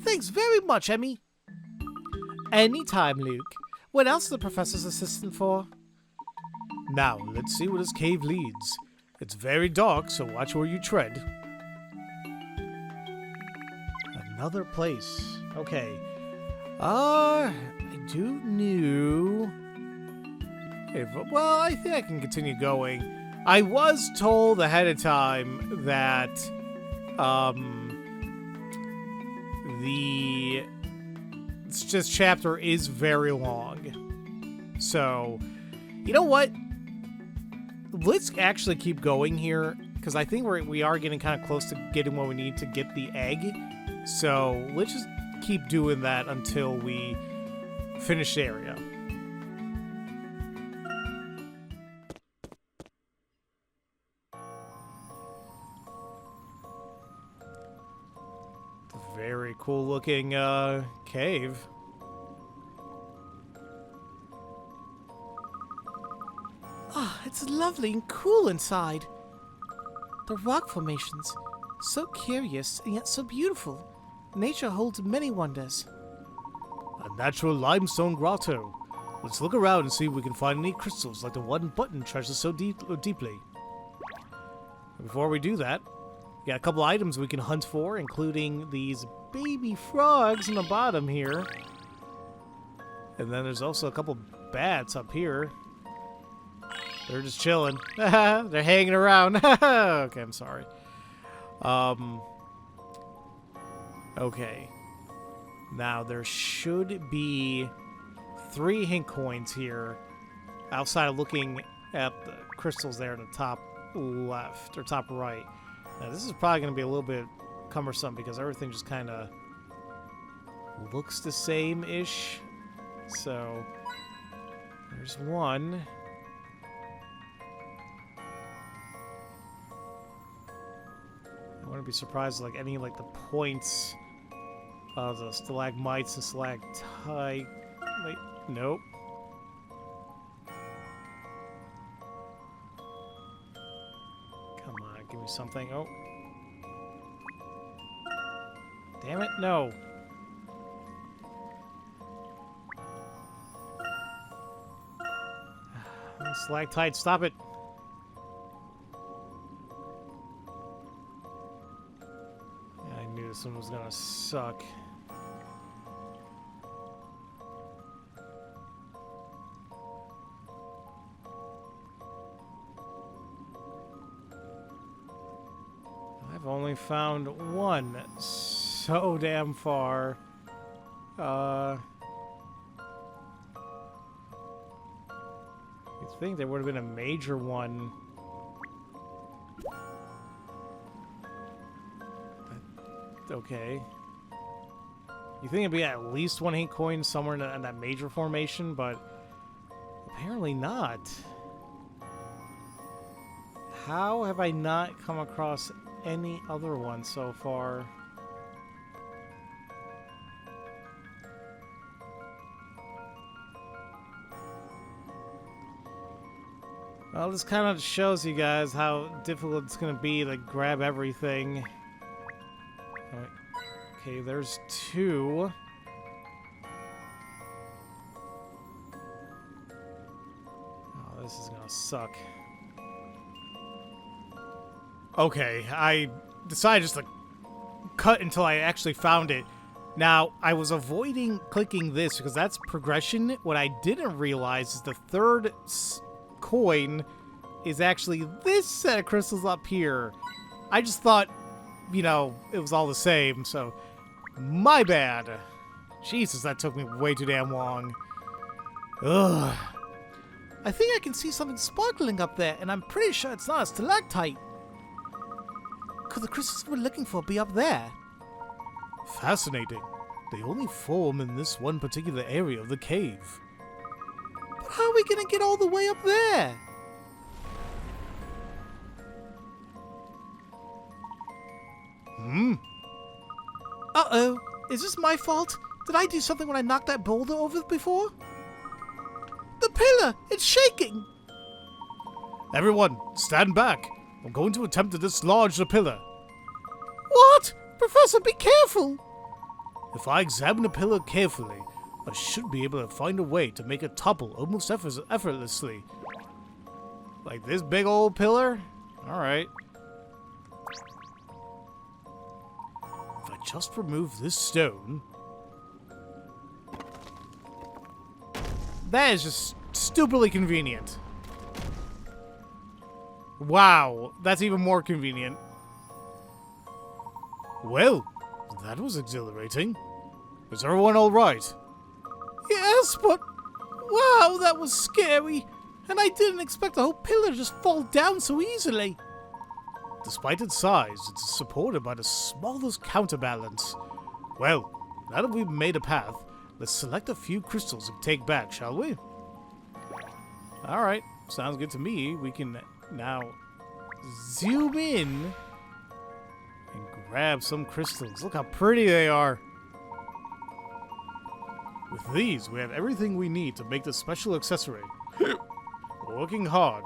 Thanks very much, Emmy. Anytime, Luke. What else is the professor's assistant for? Now, let's see where this cave leads. It's very dark, so watch where you tread. Another place. Okay. I do know... Well, I think I can continue going. I was told ahead of time that, this chapter is very long. So, you know what? Let's actually keep going here, because I think we are getting kind of close to getting what we need to get the egg. So, let's just keep doing that until we finish the area. Very cool looking cave. It's lovely and cool inside. The rock formations, so curious and yet so beautiful. Nature holds many wonders. A natural limestone grotto. Let's look around and see if we can find any crystals like the one Button treasures so deeply. Before we do that, we got a couple items we can hunt for, including these baby frogs in the bottom here. And then there's also a couple bats up here. They're just chilling. They're hanging around. Okay, I'm sorry. Okay. Now, there should be 3 hint coins here outside of looking at the crystals there in the top left or top right. Now, this is probably going to be a little bit cumbersome because everything just kind of looks the same-ish. So, there's one. I wouldn't be surprised like any like the points of the stalagmites and stalactite. Wait, nope. Come on, give me something. Oh. Damn it, no. Stalactite, stop it. I knew this one was gonna suck. I've only found one so damn far. I think there would have been a major one. Okay. You think it'd be at least 1 hint coin somewhere in that major formation, but apparently not. How have I not come across any other one so far? Well, this kind of shows you guys how difficult it's going to be to grab everything. Alright. Okay, there's 2. Oh, this is going to suck. Okay, I decided just to cut until I actually found it. Now, I was avoiding clicking this because that's progression. What I didn't realize is the third coin is actually this set of crystals up here. I just thought, you know, it was all the same, so my bad. Jesus, that took me way too damn long. Ugh. I think I can see something sparkling up there, and I'm pretty sure it's not a stalactite. Could the crystals we're looking for be up there? Fascinating. They only form in this one particular area of the cave. But how are we gonna get all the way up there? Uh-oh. Is this my fault? Did I do something when I knocked that boulder over before? The pillar! It's shaking! Everyone, stand back. I'm going to attempt to dislodge the pillar. What? Professor, be careful! If I examine the pillar carefully, I should be able to find a way to make it topple almost effortlessly. Like this big old pillar? Alright. If I just remove this stone... That is just stupidly convenient. Wow, that's even more convenient. Well, that was exhilarating. Is everyone alright? Yes, but... Wow, that was scary. And I didn't expect the whole pillar to just fall down so easily. Despite its size, it's supported by the smallest counterbalance. Well, now that we've made a path, let's select a few crystals and take back, shall we? Alright, sounds good to me. We can now zoom in and grab some crystals. Look how pretty they are. With these, we have everything we need to make this special accessory. We're working hard.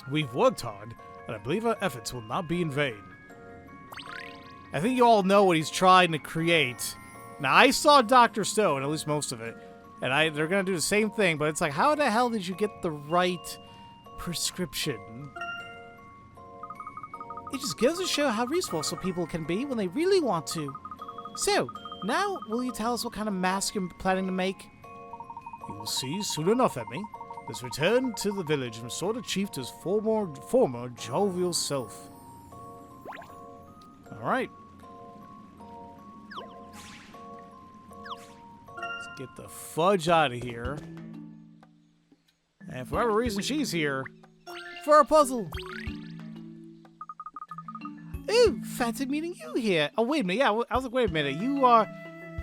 we've worked hard, and I believe our efforts will not be in vain. I think you all know what he's trying to create. Now, I saw Dr. Stone, at least most of it, and they're going to do the same thing, but it's like, how the hell did you get the right prescription? It just goes to show how resourceful people can be when they really want to. So, now, will you tell us what kind of mask you're planning to make? You'll see soon enough, Emmy. Let's return to the village and restore the chief to his former jovial self. Alright. Let's get the fudge out of here. And for whatever reason, she's here for a puzzle. Ooh, fancy meeting you here. Oh, wait a minute. Yeah, I was like, wait a minute.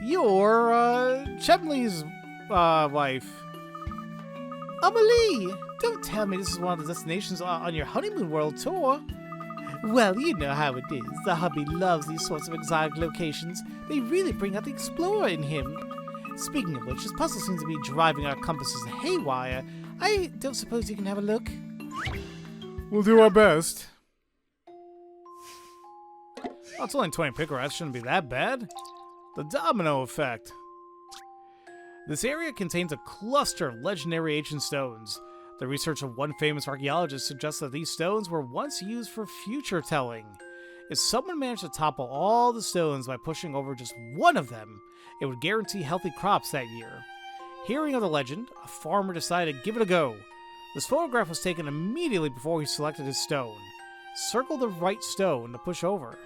You're Chemley's wife. Amelie. Don't tell me this is one of the destinations on your honeymoon world tour. Well, you know how it is. The hubby loves these sorts of exotic locations. They really bring out the explorer in him. Speaking of which, this puzzle seems to be driving our compasses haywire. I don't suppose you can have a look? We'll do our best. Oh, it's only 20 pick rats. Shouldn't be that bad. The domino effect. This area contains a cluster of legendary ancient stones. The research of one famous archaeologist suggests that these stones were once used for future telling. If someone managed to topple all the stones by pushing over just one of them, it would guarantee healthy crops that year. Hearing of the legend, a farmer decided to give it a go. This photograph was taken immediately before he selected his stone. Circle the right stone to push over.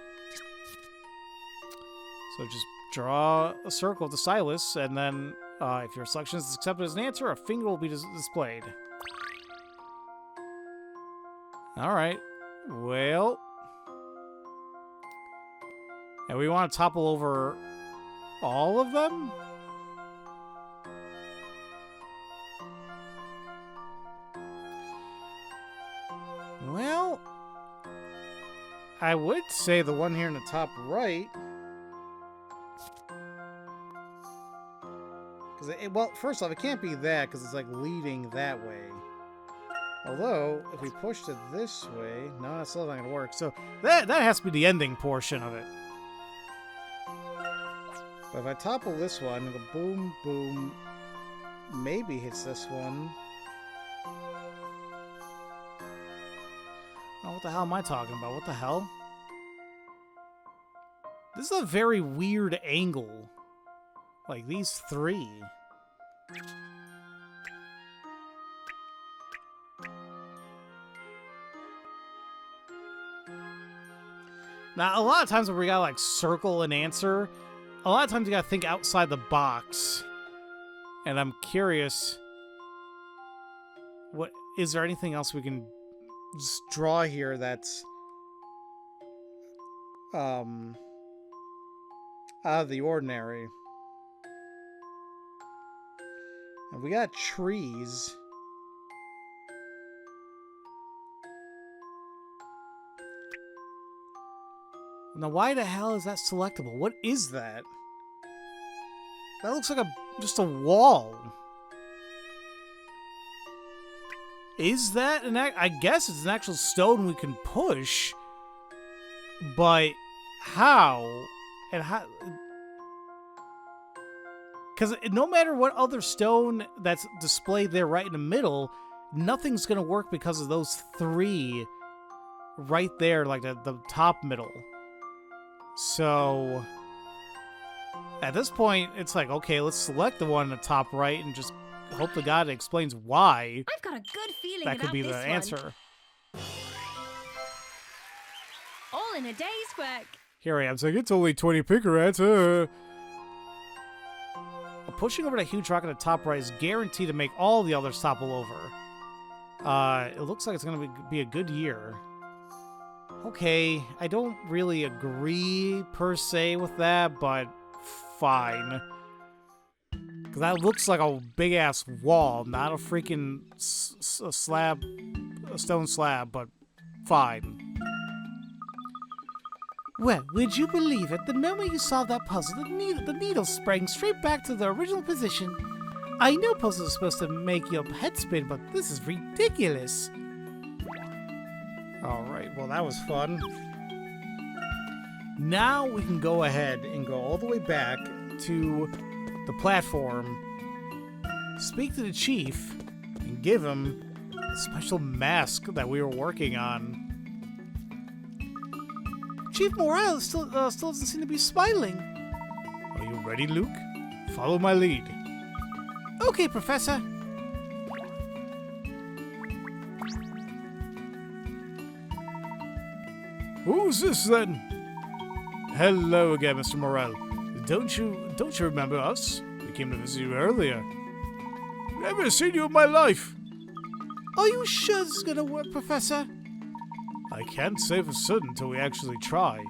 So just draw a circle with the stylus, and then if your selection is accepted as an answer, a finger will be displayed. Alright, well... And we want to topple over all of them? Well... I would say the one here in the top right... Well, first off, it can't be that, because it's, like, leading that way. Although, if we pushed it this way... No, that's still not going to work. So, that has to be the ending portion of it. But if I topple this one, and go boom, boom... Maybe hits this one. Oh, what the hell am I talking about? What the hell? This is a very weird angle. Like, these three. Now, a lot of times when we gotta, like, circle an answer, a lot of times you gotta think outside the box. And I'm curious, is there anything else we can just draw here that's out of the ordinary? And we got trees. Now, why the hell is that selectable? What is that? That looks like just a wall. Is that an I guess it's an actual stone we can push. But how? And how? Because no matter what other stone that's displayed there right in the middle, nothing's going to work because of those three right there, like the top middle. So, at this point, it's like, okay, let's select the one in the top right and just hope to God it explains why. I've got a good feeling that could be the this answer. All in a day's work. Here I am saying, it's only 20 picarats. Pushing over the huge rock at the top right is guaranteed to make all the others topple over. It looks like it's going to be a good year. Okay, I don't really agree per se with that, but fine. Because that looks like a big-ass wall, not a freaking a stone slab, but fine. Well, would you believe it? The moment you solved that puzzle, the needle sprang straight back to the original position. I know puzzles are supposed to make your head spin, but this is ridiculous. Alright, well that was fun. Now we can go ahead and go all the way back to the platform, speak to the chief, and give him a special mask that we were working on. Chief Morale still doesn't seem to be smiling. Are you ready, Luke? Follow my lead. Okay, Professor. Who's this then? Hello again, Mr. Morel. Don't you remember us? We came to visit you earlier. Never seen you in my life. Are you sure this is gonna work, Professor? I can't say for certain until we actually try.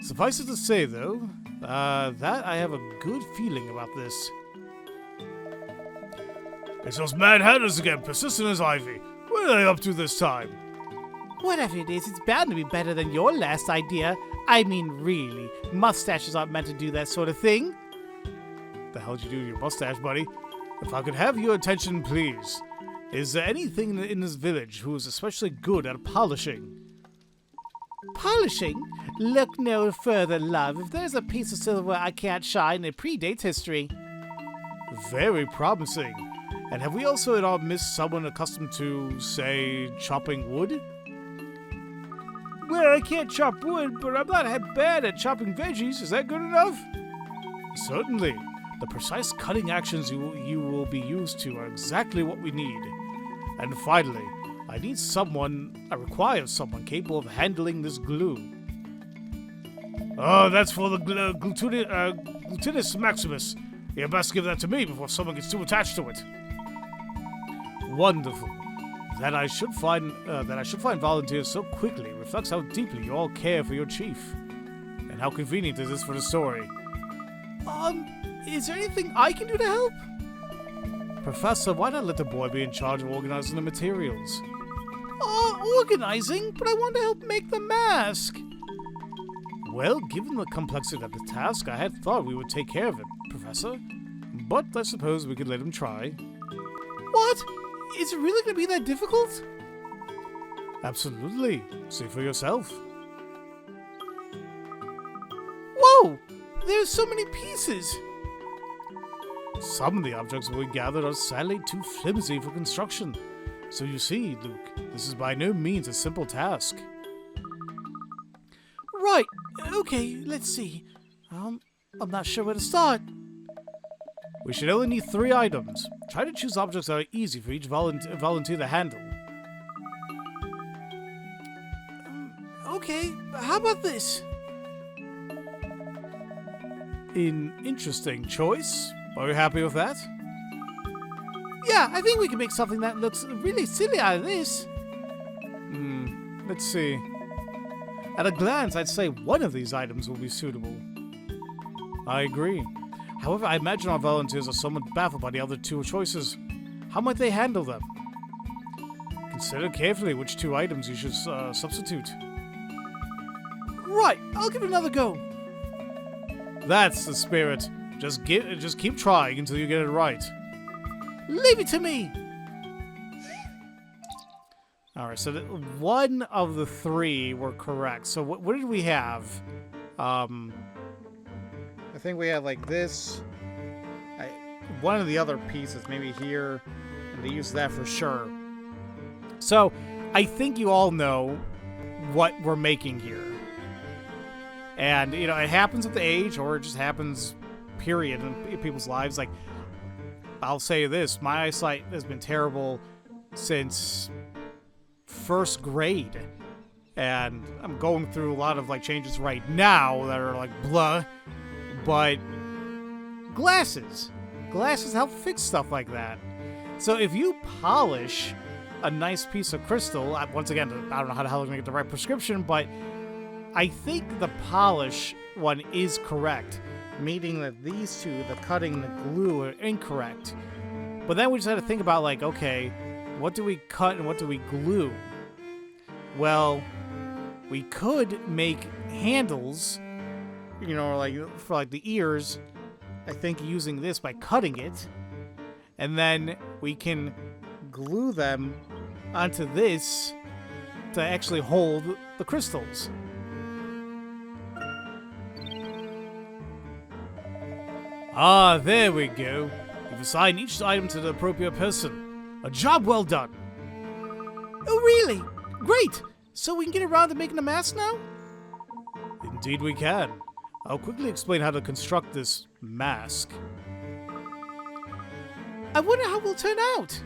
Suffice it to say, though, that I have a good feeling about this. It's those Mad Hatters again, persistent as ivy. What are they up to this time? Whatever it is, it's bound to be better than your last idea. I mean, really, mustaches aren't meant to do that sort of thing. The hell did you do to your mustache, buddy? If I could have your attention, please. Is there anything in this village who is especially good at polishing? Polishing? Look no further, love. If there's a piece of silverware I can't shine, it predates history. Very promising. And have we also at all missed someone accustomed to, say, chopping wood? Well, I can't chop wood, but I'm not bad at chopping veggies. Is that good enough? Certainly. The precise cutting actions you will be used to are exactly what we need. And finally, I require someone capable of handling this glue. Oh, that's for the glutinous maximus. You best give that to me before someone gets too attached to it. Wonderful. That I should find volunteers so quickly reflects how deeply you all care for your chief. And how convenient is this for the story? Is there anything I can do to help? Professor, why not let the boy be in charge of organizing the materials? Organizing? But I want to help make the mask. Well, given the complexity of the task, I had thought we would take care of it, Professor. But I suppose we could let him try. What? Is it really going to be that difficult? Absolutely. See for yourself. Whoa! There's so many pieces. Some of the objects we gathered are sadly too flimsy for construction. So you see, Luke, this is by no means a simple task. Right. Okay, let's see. I'm not sure where to start. We should only need 3 items. Try to choose objects that are easy for each volunteer to handle. Okay, how about this? An interesting choice. Are you happy with that? Yeah, I think we can make something that looks really silly out of this. Let's see. At a glance, I'd say one of these items will be suitable. I agree. However, I imagine our volunteers are somewhat baffled by the other 2 choices. How might they handle them? Consider carefully which 2 items you should substitute. Right, I'll give it another go. That's the spirit. Just keep trying until you get it right. Leave it to me. Alright, so one of the 3 were correct. So what did we have? I think we had like this. One of the other pieces, maybe here. And they use that for sure. So I think you all know what we're making here. And, you know, it happens at the age, or it just happens, period, in people's lives. Like, I'll say this, my eyesight has been terrible since 1st grade. And I'm going through a lot of, like, changes right now that are, like, blah. But glasses help fix stuff like that. So if you polish a nice piece of crystal, once again, I don't know how the hell I'm going to get the right prescription, but I think the polish one is correct, meaning that these 2, the cutting and the glue, are incorrect. But then we just had to think about, like, okay, what do we cut and what do we glue? Well, we could make handles, you know, like for like the ears, I think using this by cutting it, and then we can glue them onto this to actually hold the crystals. Ah, there we go. You've assigned each item to the appropriate person. A job well done. Oh, really? Great! So we can get around to making a mask now? Indeed we can. I'll quickly explain how to construct this mask. I wonder how we'll turn out.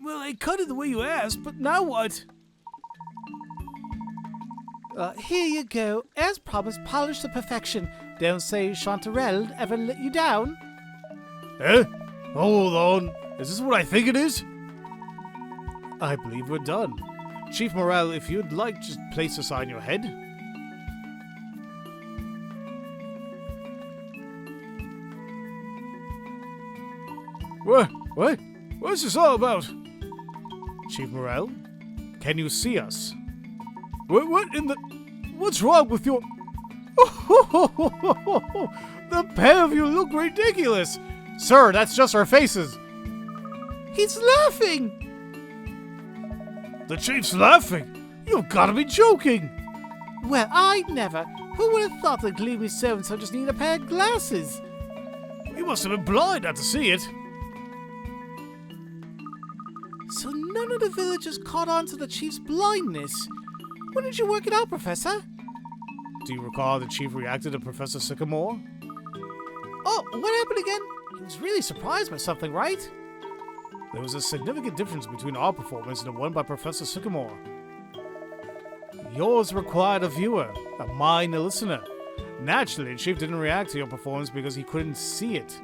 Well, I cut it the way you asked, but now what? Here you go. As promised, polished to perfection. Don't say Chanterelle ever let you down. Eh? Hold on. Is this what I think it is? I believe we're done. Chief Morale, if you'd like, just place this on your head. What? What's this all about? Chief Morale, can you see us? What in the... What's wrong with your... The pair of you look ridiculous! Sir, that's just our faces! He's laughing! The chief's laughing! You've gotta be joking! Well, I never. Who would have thought the gloomy so-and-so just needed a pair of glasses? You must have been blind not to see it. So none of the villagers caught on to the chief's blindness. When did you work it out, Professor? Do you recall how the chief reacted to Professor Sycamore? Oh, what happened again? He was really surprised by something, right? There was a significant difference between our performance and the one by Professor Sycamore. Yours required a viewer, mine a listener. Naturally, the chief didn't react to your performance because he couldn't see it.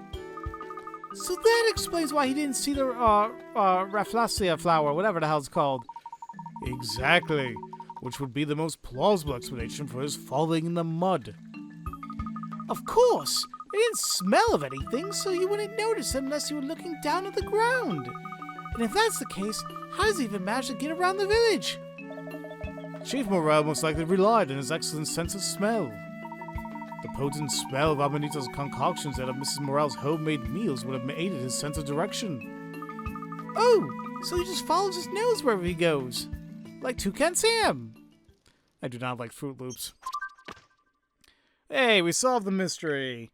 So that explains why he didn't see the Rafflesia flower, whatever the hell it's called. Exactly, which would be the most plausible explanation for his falling in the mud. Of course! He didn't smell of anything, so you wouldn't notice it unless you were looking down at the ground. And if that's the case, how does he even manage to get around the village? Chief Morale most likely relied on his excellent sense of smell. The potent smell of Amanito's concoctions out of Mrs. Morale's homemade meals would have aided his sense of direction. Oh, so he just follows his nose wherever he goes. Like Toucan Sam. I do not like Fruit Loops. Hey, we solved the mystery.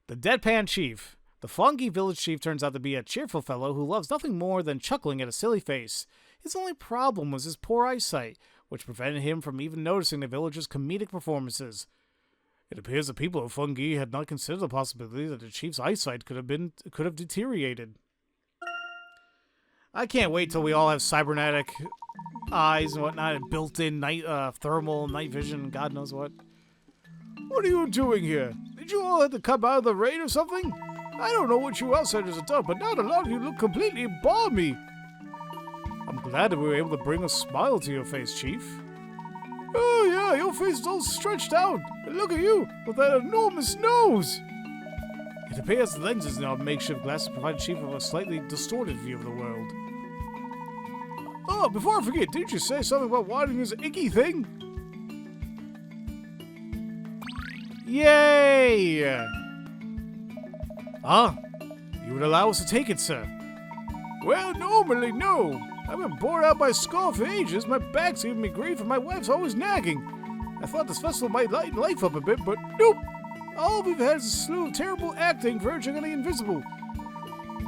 The Deadpan Chief. The funky village chief turns out to be a cheerful fellow who loves nothing more than chuckling at a silly face. His only problem was his poor eyesight, which prevented him from even noticing the villagers' comedic performances. It appears the people of Fungi had not considered the possibility that the chief's eyesight could have deteriorated. I can't wait till we all have cybernetic eyes and whatnot, and built-in thermal night vision, God knows what. What are you doing here? Did you all have to come out of the rain or something? I don't know what you outsiders have done, but not a lot of you look completely balmy. I'm glad that we were able to bring a smile to your face, Chief. Oh yeah, your face is all stretched out. And look at you, with that enormous nose. It appears the lenses in our makeshift glasses provide Chief with a slightly distorted view of the world. Oh, before I forget, didn't you say something about wanting this icky thing? Yay! Ah, you would allow us to take it, sir. Well, normally, no. I've been bored out by school for ages, my back's giving me grief, and my wife's always nagging. I thought this festival might lighten life up a bit, but nope. All we've had is a slew of terrible acting verging on the invisible.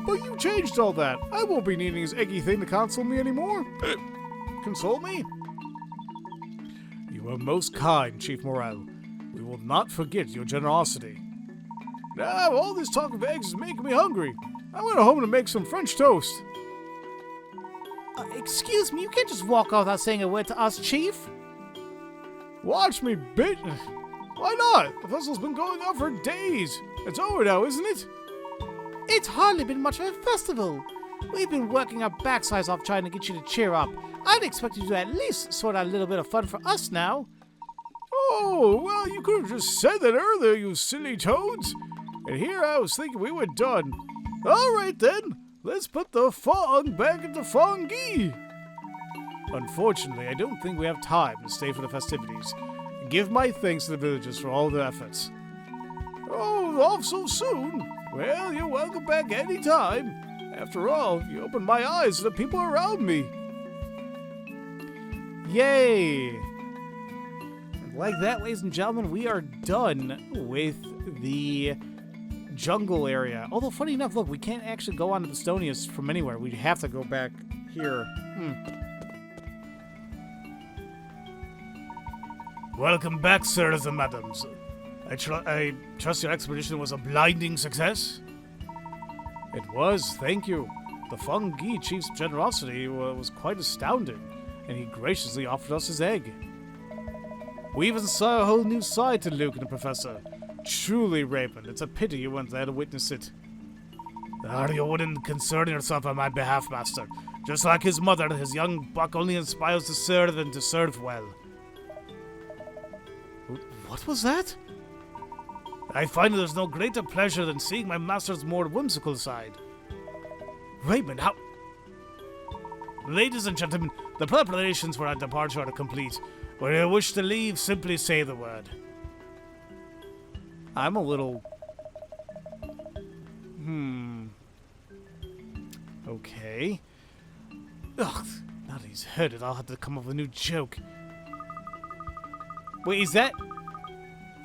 But you changed all that. I won't be needing this eggy thing to console me anymore. Console me? You are most kind, Chief Morale. We will not forget your generosity. Now, all this talk of eggs is making me hungry. I went home to make some French toast. Excuse me, you can't just walk off without saying a word to us, Chief. Watch me, bitch. Why not? The festival's been going on for days. It's over now, isn't it? It's hardly been much of a festival. We've been working our backsides off trying to get you to cheer up. I'd expect you to at least sort out a little bit of fun for us now. Oh, well, you could have just said that earlier, you silly toads. And here I was thinking we were done. All right, then. Let's put the fong back into Fungi. Unfortunately, I don't think we have time to stay for the festivities. Give my thanks to the villagers for all their efforts. Oh, off so soon? Well, you're welcome back any time. After all, you opened my eyes to the people around me. Yay! And like that, ladies and gentlemen, we are done with the jungle area. Although, funny enough, look, we can't actually go on to the Stonius from anywhere. We have to go back here. Welcome back, sirs and madams. I trust your expedition was a blinding success? It was, thank you. The Fungi chief's generosity was quite astounding, and he graciously offered us his egg. We even saw a whole new side to Luke and the Professor. Truly, Raymond, it's a pity you weren't there to witness it. You wouldn't concern yourself on my behalf, Master. Just like his mother, his young buck only inspires to serve and to serve well. What was that? I find there's no greater pleasure than seeing my master's more whimsical side. Raymond, how... Ladies and gentlemen, the preparations for our departure are complete. When you wish to leave, simply say the word. I'm a little... Okay. Ugh, now that he's heard it, I'll have to come up with a new joke. Wait, is that...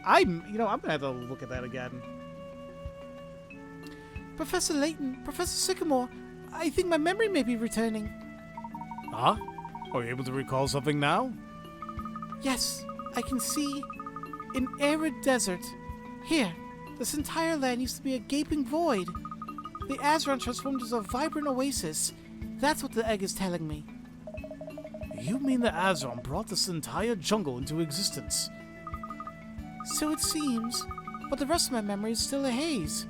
I'm gonna have to look at that again. Professor Layton, Professor Sycamore, I think my memory may be returning. Huh? Are you able to recall something now? Yes, I can see an arid desert. Here, this entire land used to be a gaping void. The Azran transformed into a vibrant oasis. That's what the egg is telling me. You mean the Azran brought this entire jungle into existence? So it seems, but the rest of my memory is still a haze.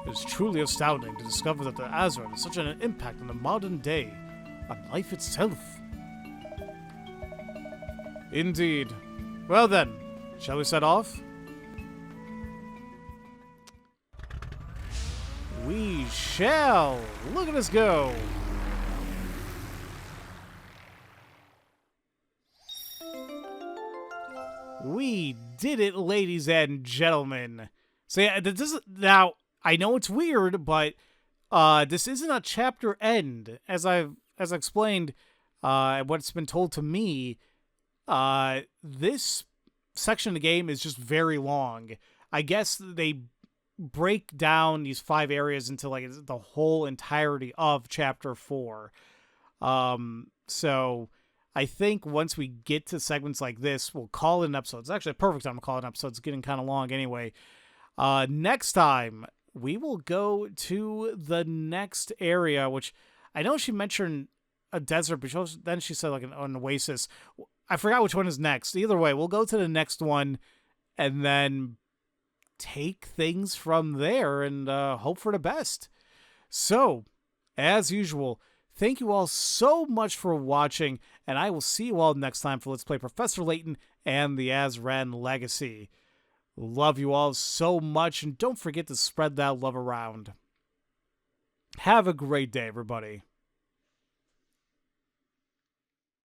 It's truly astounding to discover that the Azran has such an impact on the modern day, on life itself. Indeed. Well then, shall we set off? We shall! Look at us go! We did it, ladies and gentlemen. So yeah, now I know it's weird, but this isn't a chapter end. As I explained, what's been told to me, this section of the game is just very long. I guess they break down these 5 areas into like the whole entirety of chapter 4. So I think once we get to segments like this, we'll call it an episode. It's actually a perfect time to call it an episode. It's getting kind of long anyway. Next time, we will go to the next area, which I know she mentioned a desert, but then she said like an oasis. I forgot which one is next. Either way, we'll go to the next one and then take things from there and hope for the best. So, as usual, thank you all so much for watching, and I will see you all next time for Let's Play Professor Layton and the Azran Legacy. Love you all so much, and don't forget to spread that love around. Have a great day, everybody.